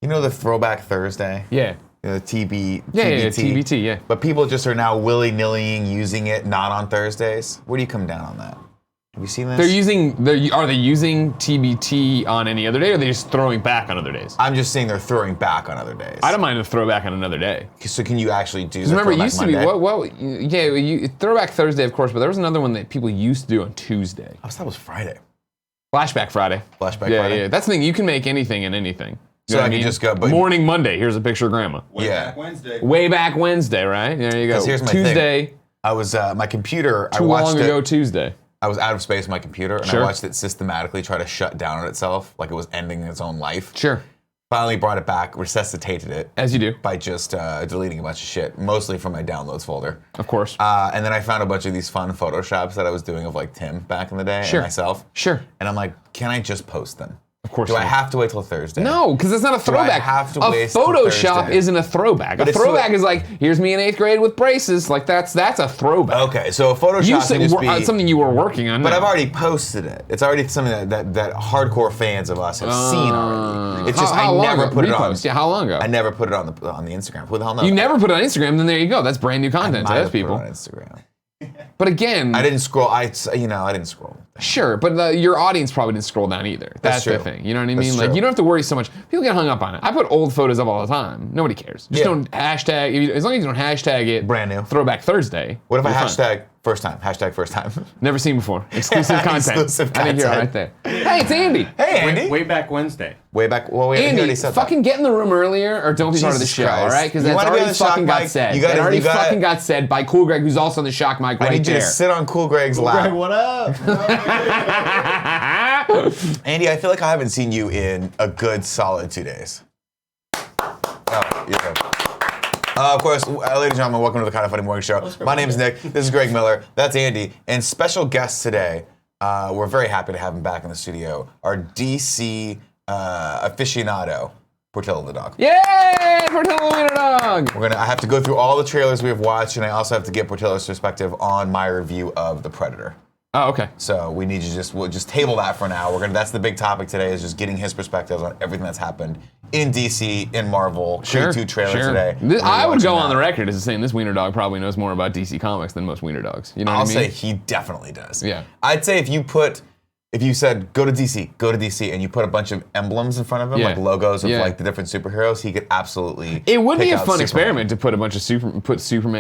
You know the Throwback Thursday? Yeah. The TBT. Yeah, TBT, yeah. But people just are now willy-nillying using it not on Thursdays. Where do you come down on that? Have you seen this? Are they using TBT on any other day, or are they just throwing back on other days? I'm just saying they're throwing back on other days. I don't mind a throwback on another day. So can you actually do the Remember, it Throwback used to be, Monday? Throwback Thursday, of course, but there was another one that people used to do on Tuesday. I thought it was Friday. Flashback Friday. Flashback Yeah, Friday? Yeah, that's the thing. You can make anything in anything. So I can just go, but Morning Monday. Here's a picture of Grandma. Way back Wednesday. Way back Wednesday, right? There you go. Here's my Tuesday. thing. I was my computer. Too long ago Tuesday. I was out of space on my computer, and Sure. I watched it systematically try to shut down on itself, like it was ending its own life. Sure. Finally brought it back, resuscitated it. As you do. By just deleting a bunch of shit, mostly from my downloads folder. Of course. And then I found a bunch of these fun Photoshops that I was doing of like Tim back in the day Sure. and myself. Sure. And I'm like, can I just post them? Of course. Do I have to wait till Thursday? No, because it's not a throwback. have to a wait till Photoshop Thursday? isn't a throwback. But A it's throwback still- is like, here's me in 8th grade with braces. Like that's a throwback. Okay, so a Photoshop You can said just be something you were working on. But now. I've already posted it. It's already something that hardcore fans of us have seen already. It's just how I never long put ago? it on. Repost. Yeah, how long ago? I never put it on the Instagram. Who the hell knows? You never put it on Instagram, then there you go. That's brand new content to I those people. Put it on Instagram. But again, I didn't scroll. I didn't scroll. sure, but your audience probably didn't scroll down either. That's the true. thing. You know what I That's mean? Like true. you don't have to worry so much. People get hung up on it. I put old photos up all the time. Nobody cares. Just Yeah. don't hashtag. As long as you don't hashtag it. Brand new. Throwback Thursday. What if I you're fine. hashtag first time? Hashtag first time. Never seen before. Exclusive content. Exclusive I think you're right content. there. Hey, it's Andy. Hey, Andy. Way back Wednesday. Way back. Well, he Andy, already said fucking that. get in the room earlier or don't be part of the Jesus show, Christ. all right? Because You that's wanna be on already the shock fucking got mic? said. You gotta- That already you gotta- fucking got said by Cool Greg, who's also on the shock mic I right need you there. to sit on Cool Greg's lap. Greg, what up? Andy, I feel like I haven't seen you in a good solid 2 days. Oh, yeah. Of course, ladies and gentlemen, welcome to the Kind of Funny Morning Show. My name is Nick. This is Greg Miller. That's Andy. And special guest today, we're very happy to have him back in the studio, our DC aficionado, Portillo the dog. Yay! Portillo Wiener Dog! I have to go through all the trailers we have watched, and I also have to get Portillo's perspective on my review of The Predator. Oh, okay. So we need you we'll just table that for now. That's the big topic today, is just getting his perspectives on everything that's happened in DC, in Marvel. Creed 2 trailer today. I would go on the record as saying this Wiener Dog probably knows more about DC Comics than most Wiener Dogs. You know what I mean? I'll say he definitely does. Yeah. I'd say if you said go to DC, and you put a bunch of emblems in front of him, Yeah. like logos of Yeah. like the different superheroes, he could absolutely. It would be pick a out fun Superman. experiment to put a bunch of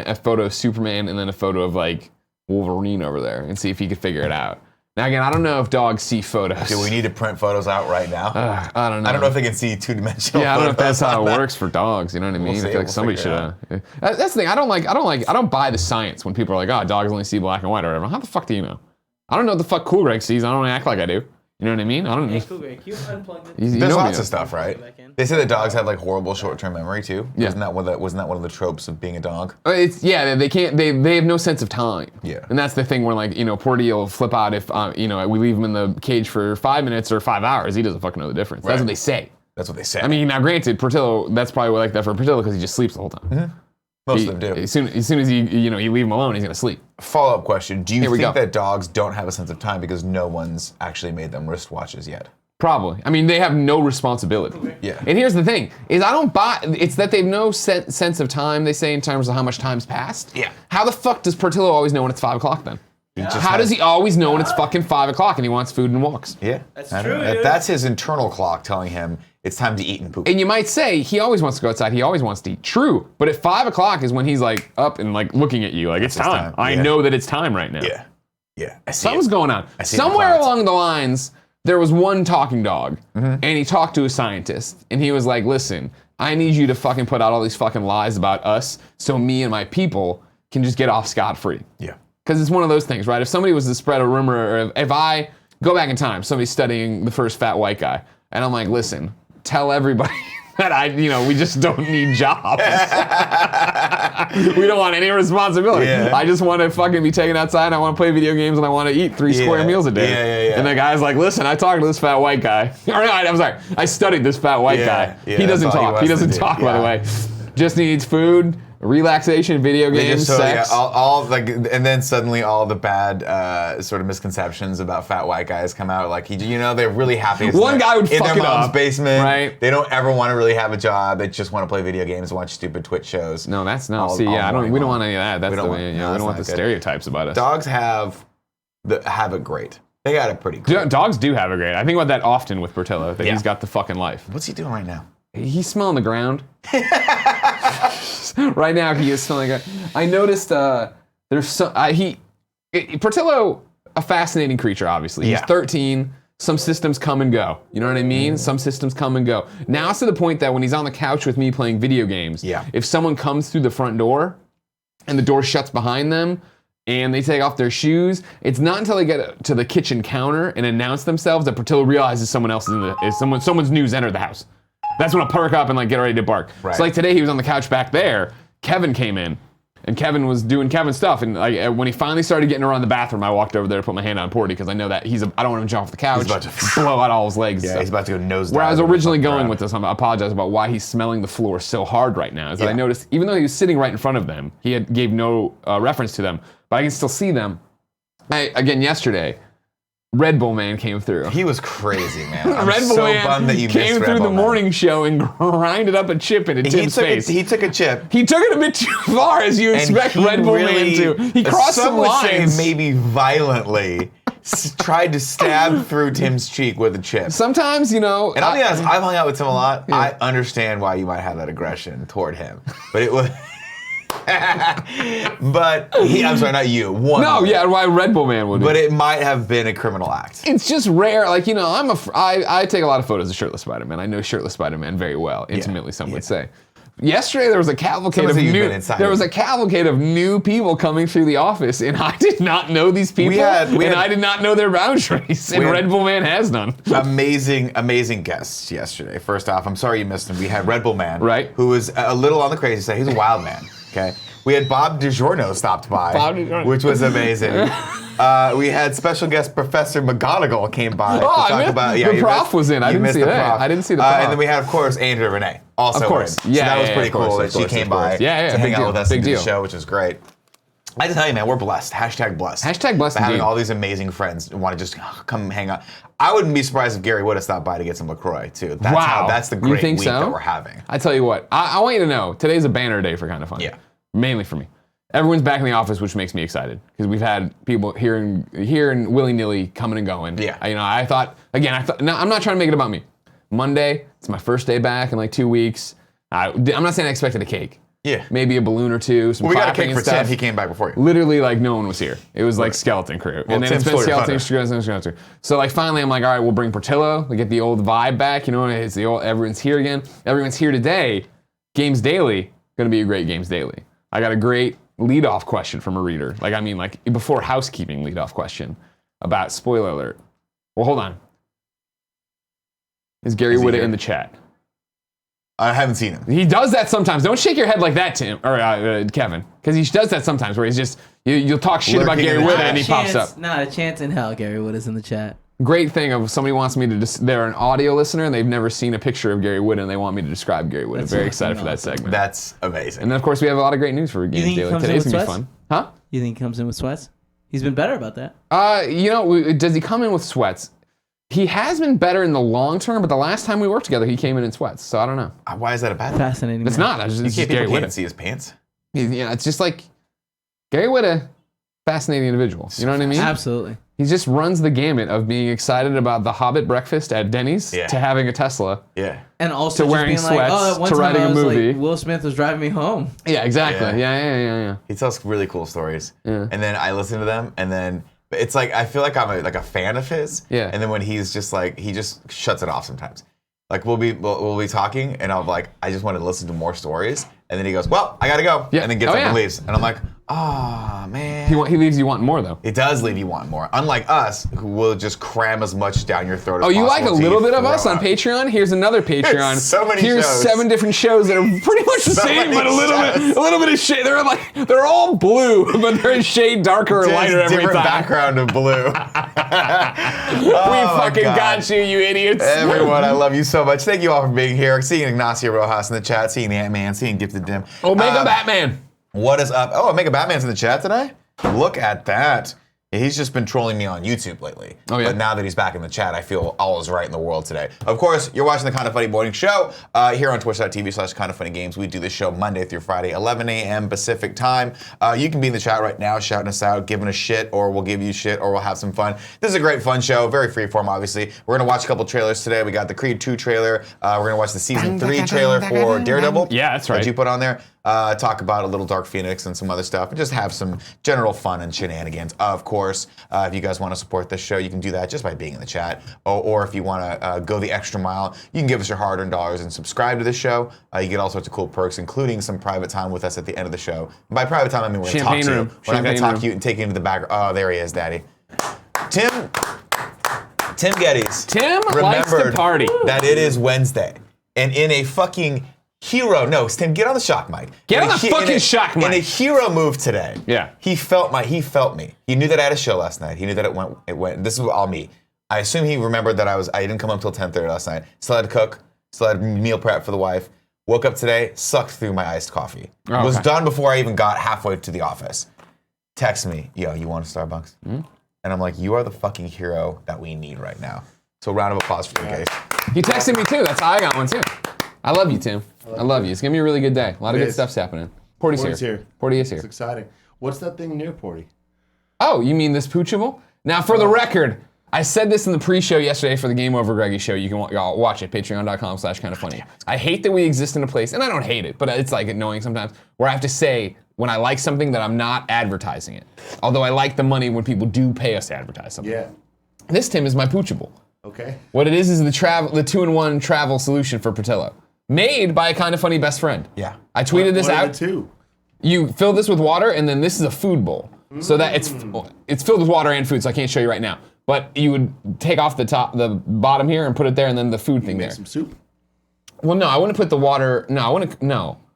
a photo of Superman and then a photo of like Wolverine over there and see if he could figure it out. Now again, I don't know if dogs see photos. Do we need to print photos out right now? I don't know. I don't know if they can see two-dimensional. Yeah, I don't know if that's photos how on it that. works for dogs. You know what I mean? We'll I see, feel like we'll somebody figure should. it That's the thing. I don't buy the science when people are like, "Oh, dogs only see black and white" or whatever. How the fuck do you know? I don't know what the fuck Cool Greg sees. I don't act like I do. You know what I mean? I don't. Hey, cool, Greg. Can you unplug it? You There's know lots me. of stuff, right? Back in. They say that dogs have like horrible short-term memory too. Yeah. Wasn't that one of the tropes of being a dog? They can't. They have no sense of time. Yeah. And that's the thing where like Portillo will flip out if we leave him in the cage for 5 minutes or 5 hours. He doesn't fucking know the difference. That's Right. what they say. That's what they say. I mean, now granted, Portillo, that's probably like that for Portillo because he just sleeps the whole time. most of them do. As soon as you leave him alone, he's gonna sleep. Follow-up question: do you Here we think go. that dogs don't have a sense of time because no one's actually made them wristwatches yet? Probably. I mean, they have no responsibility. Yeah. And here's the thing: is I don't buy. It's that they have no sense of time. They say in terms of how much time's passed. Yeah. How the fuck does Portillo always know when it's 5 o'clock then? just How does he always know when it's fucking 5 o'clock and he wants food and walks? Yeah, That's I don't true, know. dude. That's his internal clock telling him it's time to eat and poop. And you might say he always wants to go outside. He always wants to eat. True. But at 5 o'clock is when he's like up and like looking at you like it's his time. time, I yeah. know that it's time right now. Yeah. I see Something's it. going on. I see the Somewhere clouds. along the lines, there was one talking dog, and he talked to a scientist, and he was like, listen, I need you to fucking put out all these fucking lies about us so me and my people can just get off scot-free. Yeah. Because it's one of those things, right? If somebody was to spread a rumor, or if I go back in time, somebody's studying the first fat white guy, and I'm like, listen, tell everybody that we just don't need jobs. We don't want any responsibility. Yeah. I just want to fucking be taken outside, and I want to play video games, and I want to eat 3 square meals a day. Yeah. And the guy's like, listen, I talked to this fat white guy. I'm sorry, I studied this fat white guy. Yeah, he doesn't that's all he talk. wants He to doesn't do. talk, by the Yeah. way. Just needs food Relaxation, video games, sex. all like, and then suddenly all the bad sort of misconceptions about fat white guys come out. Like, they're really happy. One guy would in fuck their it mom's up, basement. right? They don't ever want to really have a job. They just want to play video games, watch stupid Twitch shows. No, that's no. all- See, all yeah, morning we don't long. want any of that. That's We don't the want- way. no, We that's don't want not the good. stereotypes about us. Dogs have it great. They got it pretty good. Dogs do have it great. I think about that often with Portillo, that he's got the fucking life. What's he doing right now? He's smelling the ground. Right now, he is smelling it. I noticed there's some. Portillo, a fascinating creature, obviously. He's Yeah. 13. Some systems come and go. You know what I mean? Some systems come and go. Now it's to the point that when he's on the couch with me playing video games, if someone comes through the front door and the door shuts behind them and they take off their shoes, it's not until they get to the kitchen counter and announce themselves that Portillo realizes someone else someone's news entered the house. That's when I'll perk up and like get ready to bark. Right. So like today he was on the couch back there. Kevin came in, and Kevin was doing Kevin stuff. And like when he finally started getting around the bathroom, I walked over there to put my hand on Porty because I know that I don't want him to jump off the couch, He's about to blow out all his legs. Yeah, and he's stuff. about to go nose Where I was dive originally on the going ground. with this, I apologize about why he's smelling the floor so hard right now. Is that I noticed, even though he was sitting right in front of them, he gave no reference to them, but I can still see them. Again, yesterday, Red Bull Man came through. He was crazy, man. I'm Red Bull so Man bummed that you came missed Red through the Bull Man. morning show and grinded up a chip into Tim's face. He took a chip. He took it a bit too far, as you expect he Red Bull really, Man to. He crossed some would lines. say maybe violently tried to stab through Tim's cheek with a chip. Sometimes, And I'll be honest, I've hung out with Tim a lot. I understand why you might have that aggression toward him, but it was. I'm sorry, not you. Why Red Bull Man would. But it might have been a criminal act. It's just rare. Like, I take a lot of photos of shirtless Spider-Man. I know shirtless Spider-Man very well, intimately, some would say. Yesterday there was a cavalcade Someone of said you've new. been inside. There was a cavalcade of new people coming through the office, and I did not know these people, I did not know their boundaries. And Red Bull Man has none. Amazing guests yesterday. First off, I'm sorry you missed him. We had Red Bull Man, Right. who was a little on the crazy side. He's a wild man. Okay. We had Bob DiGiorno stopped by, which was amazing. We had special guest Professor McGonagall came by to talk about. The prof was in. I didn't see that. I didn't see the prof. And then we had, of course, Andrea Renee also. Of course. in. So that was pretty of course, cool of that she course, came of by course. to hang big out deal. with us and do the show, which was great. I have to tell you, man, we're blessed. Hashtag blessed. Hashtag blessed Having indeed. all these amazing friends who want to just come hang out. I wouldn't be surprised if Gary would have stopped by to get some LaCroix, too. That's the You great think week so? that we're having. I tell you what, I want you to know, today's a banner day for Kind of Funny. Yeah. Mainly for me. Everyone's back in the office, which makes me excited because we've had people here and willy-nilly coming and going. Yeah. I thought, now I'm not trying to make it about me. Monday, it's my first day back in like 2 weeks. I'm not saying I expected a cake. Yeah. Maybe a balloon or two, some We got a clapping cake and for stuff. Tim. He came back before you. Literally, like, no one was here. It was like skeleton crew. Well, and then Tim's it's been still your skeleton. So, like, finally, I'm like, all right, we'll bring Portillo. We get the old vibe back. You know, it's the old, everyone's here again. Everyone's here today. Games Daily, gonna be a great Games Daily. I got a great leadoff question from a reader. Like, before housekeeping leadoff question about, spoiler alert. Well, hold on. Is Gary Whitta in the chat? I haven't seen him. He does that sometimes. Don't shake your head like that, Tim or Kevin, because he does that sometimes. Where he's just you'll talk shit about Lurking Gary in the Whitta chat. and he pops up. Not a chance in hell Gary Whitta's in the chat. Great thing of somebody wants me to. They're an audio listener and they've never seen a picture of Gary Whitta and they want me to describe Gary Whitta. That's Very fucking excited for that awesome. segment. That's amazing. And then of course we have a lot of great news for Games think he Daily. comes in Today's with gonna be sweats? fun, huh? You think he comes in with sweats? He's been better about that. Does he come in with sweats? He has been better in the long term, but the last time we worked together, he came in sweats. So I don't know. Why is that a bad thing? Fascinating. It's man. not. It's You just can't Gary people Whitta. can't see his pants. It's just like Gary Whitta, fascinating individual. You know what I mean? Absolutely. He just runs the gamut of being excited about the Hobbit breakfast at Denny's to having a Tesla. Yeah. And also To just wearing being like, sweats, oh, that one to time writing I a was movie. like, Will Smith was driving me home. Yeah, exactly. Yeah. He tells really cool stories. Yeah. And then I listen to them, and then it's like I feel like I'm a fan of his. Yeah. And then when he's just like he just shuts it off sometimes. Like we'll be talking, and I'll be like, I just want to listen to more stories, and then he goes, well, I gotta go, Yeah. and then gets Oh, up yeah. and leaves, and I'm like, Oh, man. He leaves you wanting more though. It does leave you wanting more. Unlike us, who will just cram as much down your throat as Oh, you like a possible little till bit you of us throw on up. Patreon? Here's another Patreon. So many Here's shows. 7 different shows that are pretty much the So same, many but a shows. little bit of shade. They're all blue, but they're a shade darker or Just lighter every different time. background of blue. We fucking got you, you idiots. Everyone, I love you so much. Thank you all for being here. Seeing Ignacio Rojas in the chat, seeing the Ant-Man, seeing Gifted Dim. Omega Batman. What is up? Oh, Omega Batman's in the chat today? Look at that. He's just been trolling me on YouTube lately. Oh, yeah. But now that he's back in the chat, I feel all is right in the world today. Of course, you're watching the Kinda Funny Morning Show here on twitch.tv/KindaFunnyGames. We do this show Monday through Friday, 11 a.m. Pacific time. You can be in the chat right now, shouting us out, giving us shit, or we'll give you shit, or we'll have some fun. This is a great fun show, very freeform, obviously. We're going to watch a couple trailers today. We got the Creed 2 trailer. We're going to watch the Season 3 trailer for Daredevil. Yeah, that's right. That you put on there. Talk about a little Dark Phoenix and some other stuff, and just have some general fun and shenanigans. Of course, if you guys want to support this show, you can do that just by being in the chat. Or if you want to go the extra mile, you can give us your hard-earned dollars and subscribe to this show. You get all sorts of cool perks, including some private time with us at the end of the show. And by private time, I mean we're going to talk to you. We're not going to talk to you and take you into the back. Oh, there he is, Daddy. Tim Gettys. Tim likes to remembered party. that it is Wednesday, and in a fucking hero. No, Tim, get on the shock mic. Get on the fucking shock mic. In a hero move today. Yeah. He felt me. He knew that I had a show last night. He knew that it went. This is all me. I assume he remembered that I didn't come up till 10:30 last night. Still had to cook. Still had meal prep for the wife. Woke up today, sucked through my iced coffee. Oh, Was okay. done before I even got halfway to the office. Text me, yo, you want a Starbucks? And I'm like, you are the fucking hero that we need right now. So round of applause for you guys. You texted me too. That's how I got one too. I love you, Tim. I love you. It's gonna be a really good day. A lot of It good is. stuff's happening. Porty's here. Porty is here. It's exciting. What's that thing near Porty? Oh, you mean this Poochable? Now, for the record, I said this in the pre-show yesterday for the Game Over Greggy show. You can watch it, patreon.com/kindafunny. I hate that we exist in a place, and I don't hate it, but it's like annoying sometimes, where I have to say when I like something that I'm not advertising it. Although I like the money when people do pay us to advertise something. Yeah. This, Tim, is my Poochable. Okay. What it is the 2-in-1 travel solution for Portillo. Made by a Kinda Funny best friend. Yeah. I tweeted this What are out. the two? You fill this with water, and then this is a food bowl. So that it's filled with water and food, so I can't show you right now. But you would take off the bottom here and put it there, and then the food thing Make there. some soup. Well, no, I wouldn't put the water. No.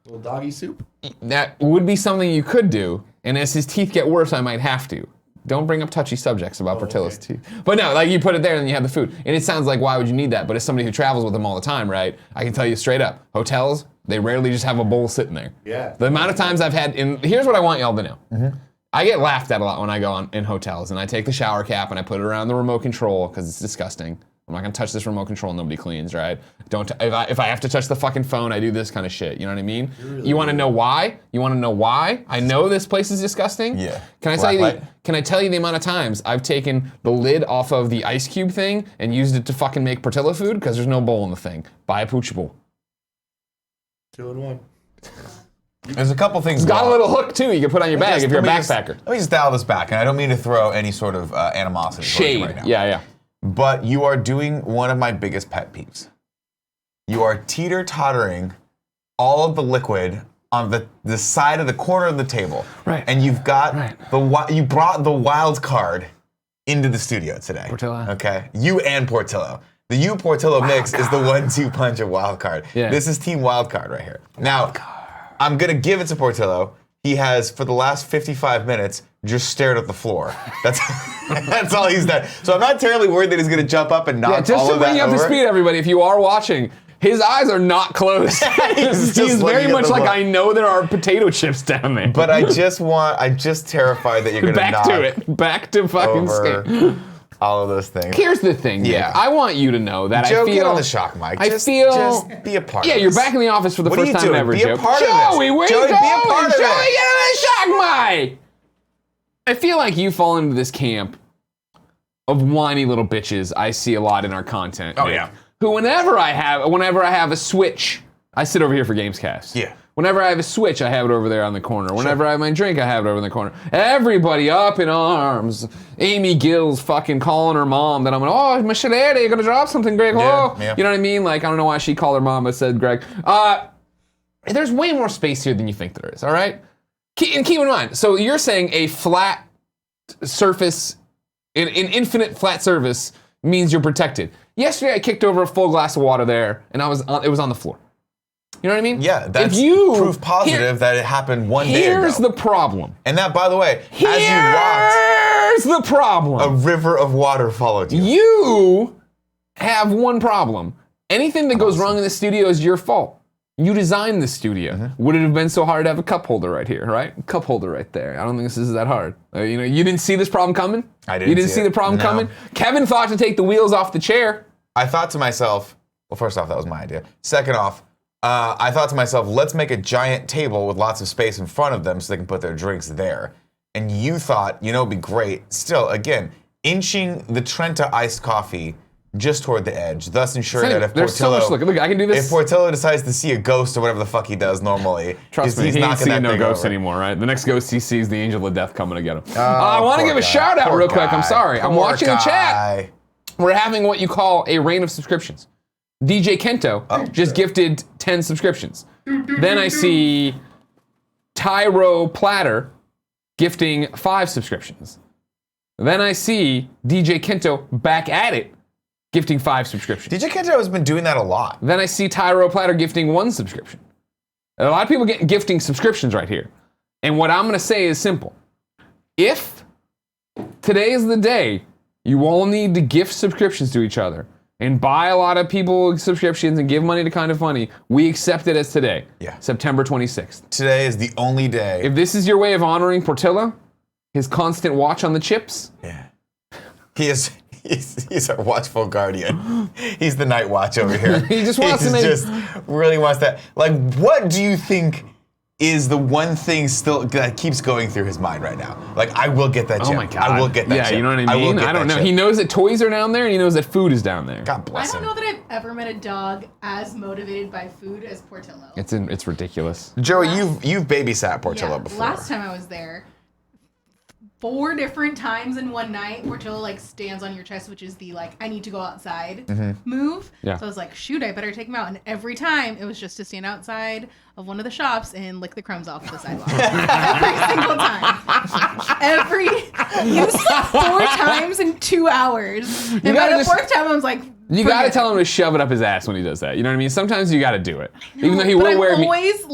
Little doggy soup. That would be something you could do, and as his teeth get worse, I might have to. Don't bring up touchy subjects about Portillo's teeth. But no, like you put it there and then you have the food. And it sounds like, why would you need that? But as somebody who travels with them all the time, right? I can tell you straight up, hotels, they rarely just have a bowl sitting there. Yeah. The amount of times I've had, and here's what I want y'all to know. I get laughed at a lot when I go in hotels, and I take the shower cap and I put it around the remote control because it's disgusting. I'm not gonna touch this remote control. Nobody cleans, right? If I have to touch the fucking phone, I do this kind of shit. You know what I mean? You want to know why? You want to know why? I know this place is disgusting. Yeah. Can I tell you the amount of times I've taken the lid off of the ice cube thing and used it to fucking make Portillo food because there's no bowl in the thing? Buy a Poochable. 2-in-1. There's a couple things. It's got a going on. little hook too. You can put on your bag if you're a backpacker. Let me just dial this back, and I don't mean to throw any sort of animosity towards you Shade. right now. Yeah. But you are doing one of my biggest pet peeves. You are teeter-tottering all of the liquid on the side of the corner of the table. Right. And you've got Right. you brought the wild card into the studio today. Portillo. Okay. You and Portillo. The you Portillo mix is the 1-2 punch of wild card. Yeah. This is team wild card right here. Now, I'm gonna give it to Portillo. He has, for the last 55 minutes, just stared at the floor. That's all he's done. So I'm not terribly worried that he's gonna jump up and knock Yeah, just all to of bring that you up to over. speed, everybody, if you are watching, his eyes are not closed. He's just He's very looking at much the like, book. I know there are potato chips down there. But I'm just terrified that you're gonna Back knock to it. Back to fucking over scam. all of those things. Here's the thing, Nick. Yeah. I want you to know that Joe, I feel... get on the shock mic. I Just be a part Yeah, of you're this. back in the office for the What are first you time doing? ever, Be a Joe. part of this. Joey, where Joey, you be a going? part of Joey, it. get on the shock mic! I feel like you fall into this camp of whiny little bitches I see a lot in our content. Oh, Nick, yeah. Who whenever I have a Switch, I sit over here for Gamescast. Yeah. Whenever I have a Switch, I have it over there on the corner. Whenever I have my drink, I have it over in the corner. Everybody up in arms. Amy Gill's fucking calling her mom that I'm like, oh, Michelada, you're gonna drop something, Greg. Yeah, Oh, yeah. you know what I mean? Like, I don't know why she called her mom, but said Greg. There's way more space here than you think there is, all right? And keep in mind, so you're saying a flat surface, an infinite flat surface means you're protected. Yesterday I kicked over a full glass of water there, and it was on the floor. You know what I mean? Yeah, that's proof positive that it happened one day ago. Here's the problem. And that, by the way, as you Here's the problem. walked, a river of water followed you. You have one problem. Anything that goes wrong in the studio is your fault. You designed the studio. Would it have been so hard to have a cup holder right here, right? Cup holder right there. I don't think this is that hard. You didn't see this problem coming? I didn't. You didn't see the problem coming? Kevin thought to take the wheels off the chair. I thought to myself, well, first off, that was my idea. Second off, I thought to myself, let's make a giant table with lots of space in front of them so they can put their drinks there. And you thought, it'd be great. Still, again, inching the Trenta iced coffee just toward the edge, thus ensuring that if There's Portillo, so much, look, I can do this. if Portillo decides to see a ghost or whatever the fuck he does normally, Trust me, he's he ain't knocking seeing that no thing ghosts over. anymore, right? The next ghost he sees, the angel of death coming to get him. I want to give a shout out Poor real quick. I'm guy. sorry. I'm Poor watching the chat. guy. We're having what you call a reign of subscriptions. DJ Kento just gifted 10 subscriptions. Then I see Tyro Platter gifting 5 subscriptions. Then I see DJ Kento back at it, gifting 5 subscriptions. DJ Kento has been doing that a lot. Then I see Tyro Platter gifting 1 subscription. A lot of people get gifting subscriptions right here. And what I'm going to say is simple. If today is the day you all need to gift subscriptions to each other and buy a lot of people subscriptions and give money to Kind of Funny, we accept it as today, September 26th. Today is the only day. If this is your way of honoring Portillo, his constant watch on the chips, He's our watchful guardian. He's the night watch over here. He just wants to make... just really wants that. Like, what do you think is the one thing still that keeps going through his mind right now? Like, I will get that chip. Oh my God. I will get that yeah, chip. you know what I mean? will get I don't that know. chip. He knows that toys are down there and he knows that food is down there. God I bless don't him. know that I've ever met a dog as motivated by food as Portillo. It's ridiculous. Joey, you've babysat Portillo Yeah, before. last time I was there, 4 different times in one night, Portillo stands on your chest, which is the I need to go outside move. Yeah. So I was like, shoot, I better take him out. And every time it was just to stand outside of one of the shops and lick the crumbs off the sidewalk. Every single time. He was 4 times in 2 hours. And by gotta the just- 4th time, I was like, You gotta forget tell it. him to shove it up his ass when he does that. You know what I mean? Sometimes you gotta do it. Even though he But will I'm wear me. always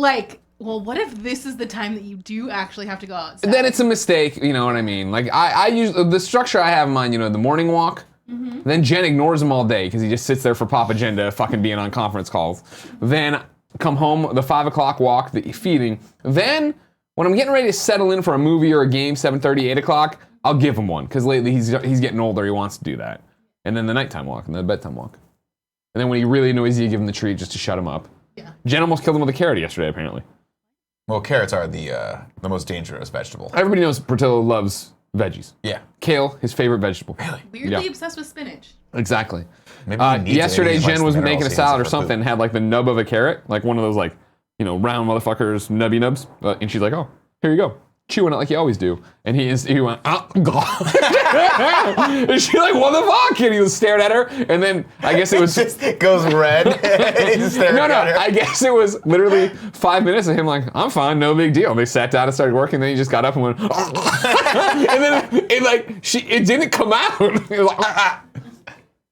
well, what if this is the time that you do actually have to go outside? Then it's a mistake, you know what I mean? Like I use the structure I have in mind, the morning walk. Then Jen ignores him all day because he just sits there for Papa Jen to fucking being on conference calls. Then come home, the 5 o'clock walk, the feeding. Then when I'm getting ready to settle in for a movie or a game, 7:30, 8 o'clock, I'll give him one because lately he's getting older, he wants to do that. And then the nighttime walk and the bedtime walk. And then when he really annoys you, you give him the treat just to shut him up. Yeah. Jen almost killed him with a carrot yesterday, apparently. Well, carrots are the most dangerous vegetable. Everybody knows Portillo loves veggies. Yeah. Kale, his favorite vegetable. Really? Weirdly Yeah. obsessed with spinach. Exactly. Maybe he needs it. Yesterday, Maybe he likes Jen the was minerals making a he salad or needs for something, food. had like the nub of a carrot, like one of those round motherfuckers, nubby nubs. And she's like, oh, here you go. Chewing it like you always do. And he went, God. And she like, what the fuck? And he stared at her. And then I guess it was... just goes red. He's just staring No, at her. I guess it was literally 5 minutes of him like, I'm fine, no big deal. They sat down and started working, then he just got up and went, and then it didn't come out. It was like,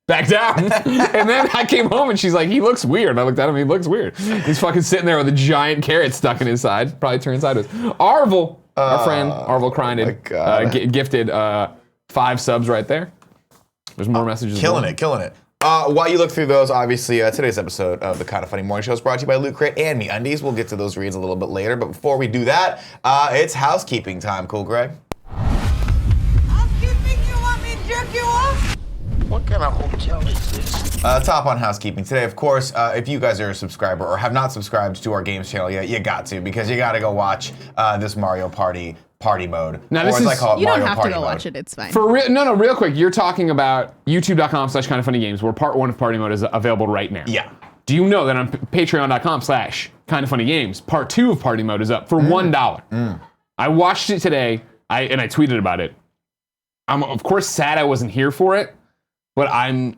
back down. And then I came home and she's like, he looks weird. And I looked at him, he looks weird. He's fucking sitting there with a giant carrot stuck in his side, probably turned sideways. Arvel, our friend, Arvel Krinded, gifted 5 subs right there. There's more messages. Killing it. While you look through those, obviously, today's episode of the Kind of Funny Morning Show is brought to you by Loot Crate and MeUndies. We'll get to those reads a little bit later, but before we do that, it's housekeeping time. Cool, Greg? Housekeeping, you want me to jerk you off? What kind of hotel is this? Top on housekeeping today, of course, if you guys are a subscriber or have not subscribed to our games channel yet, you got to, because you got to go watch this Mario Party mode. Now, or this as is- I call it, You Mario don't have Party to go mode. watch it. It's fine. For real, no, real quick. You're talking about youtube.com/kindoffunnygames, where part 1 of Party Mode is available right now. Yeah. Do you know that on patreon.com/kindoffunnygames, part 2 of Party Mode is up for $1? I watched it today, and I tweeted about it. I'm of course sad I wasn't here for it, but I'm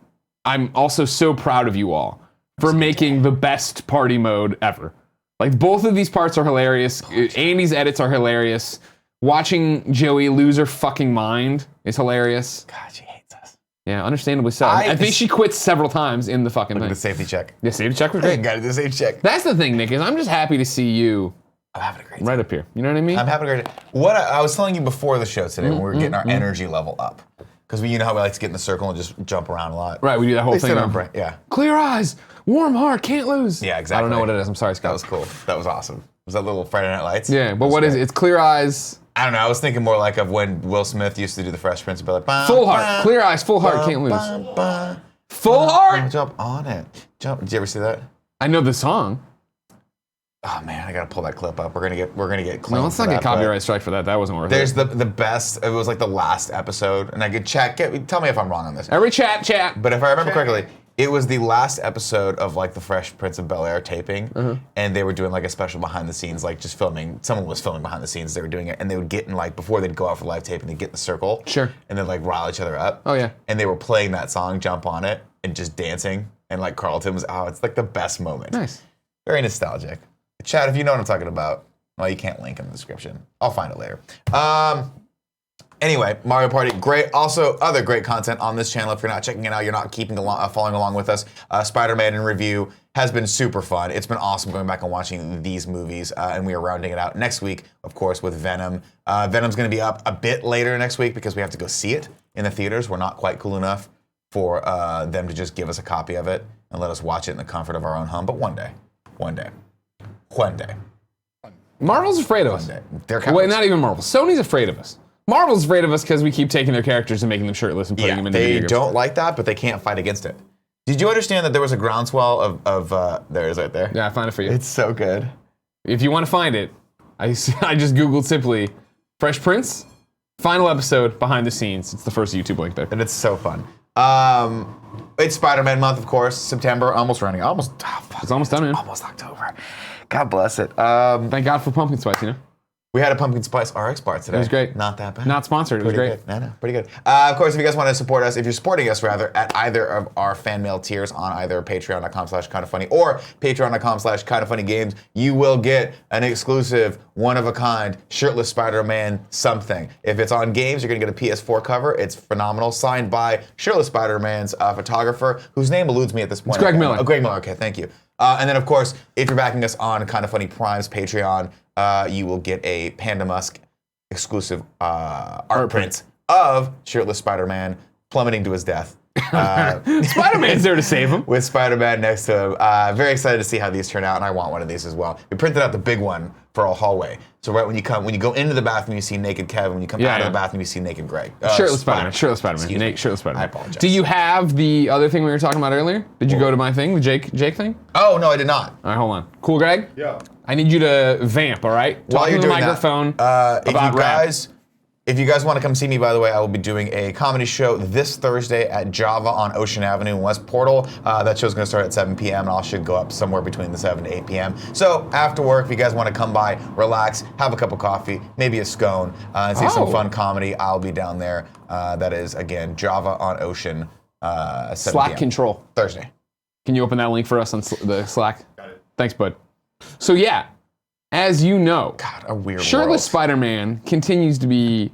also so proud of you all for making the best Party Mode ever. Like both of these parts are hilarious. Andy's edits are hilarious. Watching Joey lose her fucking mind is hilarious. God, she hates us. Yeah, understandably so. I think she quits several times in the fucking Look at thing. the safety check. The safety check was great. Got the safety check. That's the thing, Nick, is I'm just happy to see you I'm having a great time. right up here. You know what I mean? I'm having a great time. What I was telling you before the show today when we were getting our energy level up. Because you know how we like to get in the circle and just jump around a lot. Right, we do that whole They thing. sit of, upright, yeah. Clear eyes, warm heart, can't lose. Yeah, exactly. I don't know what it is. I'm sorry, That Scott. was cool. That was awesome. Was that little Friday Night Lights? Yeah, but what is it? It's clear eyes, I don't know. I was thinking more like of when Will Smith used to do the Fresh Prince of Bel-Air. full heart. Clear eyes, full heart, can't lose. Full heart? Jump on it. Jump. Did you ever see that? I know the song. Oh man, I gotta pull that clip up. We're gonna get claimed. No, let's for not get that, but copyright strike for that. That wasn't worth There's it. the best. It was like the last episode, and I could check. Tell me if I'm wrong on this. Every chat. But if I remember correctly, it was the last episode of like the Fresh Prince of Bel-Air taping, and they were doing like a special behind the scenes, like just filming. Someone was filming behind the scenes. They were doing it, and they would get in like before they'd go out for live taping, they'd get in the circle, Sure. and then like rile each other up. Oh, yeah. And they were playing that song, "Jump on It," and just dancing, and like Carlton was, it's like the best moment. Nice. Very nostalgic. Chat, if you know what I'm talking about. Well, you can't link in the description. I'll find it later. Anyway, Mario Party, great. Also, other great content on this channel. If you're not checking it out, you're not following along with us. Spider-Man in review has been super fun. It's been awesome going back and watching these movies, and we are rounding it out next week, of course, with Venom. Venom's going to be up a bit later next week because we have to go see it in the theaters. We're not quite cool enough for them to just give us a copy of it and let us watch it in the comfort of our own home. But one day. Marvel's afraid of us. They're Wait, cowards. not even Marvel. Sony's afraid of us. Marvel's afraid of us because we keep taking their characters and making them shirtless and putting them into they video games. don't like that, but they can't fight against it. Did you understand that there was a groundswell of there it is right there? Yeah, I find it for you. It's so good. If you want to find it, I just Googled simply Fresh Prince, final episode, behind the scenes. It's the first YouTube link there. And it's so fun. It's Spider-Man month, of course. September, almost running. It's almost done, man. Almost October. God bless it. Thank God for pumpkin spice, you know? We had a pumpkin spice RX bar today. It was great. Not that bad. Not sponsored. It was Pretty great. good. No, pretty good. Of course, if you guys want to support us, if you're supporting us rather, at either of our fan mail tiers on either patreon.com/kindafunny or patreon.com/kindafunnygames, you will get an exclusive, one-of-a-kind, shirtless Spider-Man something. If it's on games, you're going to get a PS4 cover. It's phenomenal, signed by shirtless Spider-Man's photographer, whose name eludes me at this point. It's Greg Miller. Oh, Greg Miller, okay, thank you. And then, of course, if you're backing us on Kinda Funny Prime's Patreon, you will get a Panda Musk exclusive art print of shirtless Spider-Man plummeting to his death. Spider-Man's there to save him. With Spider-Man next to him. Very excited to see how these turn out, and I want one of these as well. We printed out the big one for our hallway. So right when you go into the bathroom, you see naked Kevin. When you come out of the bathroom, you see naked Greg. Shirtless Spider-Man. Shirtless Spider-Man. Excuse me. Shirtless Spider-Man. I apologize. Do you have the other thing we were talking about earlier? Did you go to my thing, the Jake thing? Oh, no, I did not. All right, hold on. Cool, Greg? Yeah. I need you to vamp, all right? While Talk you're into the doing microphone that, about rap. if you guys want to come see me, by the way, I will be doing a comedy show this Thursday at Java on Ocean Avenue in West Portal. That show's going to start at 7 p.m. and I should go up somewhere between the 7 to 8 p.m. So after work, if you guys want to come by, relax, have a cup of coffee, maybe a scone, and see some fun comedy, I'll be down there. That is, again, Java on Ocean, 7 Slack p.m. control. Thursday. Can you open that link for us on the Slack? Got it. Thanks, bud. So yeah, as you know, God, a weird shirtless world. Spider-Man continues to be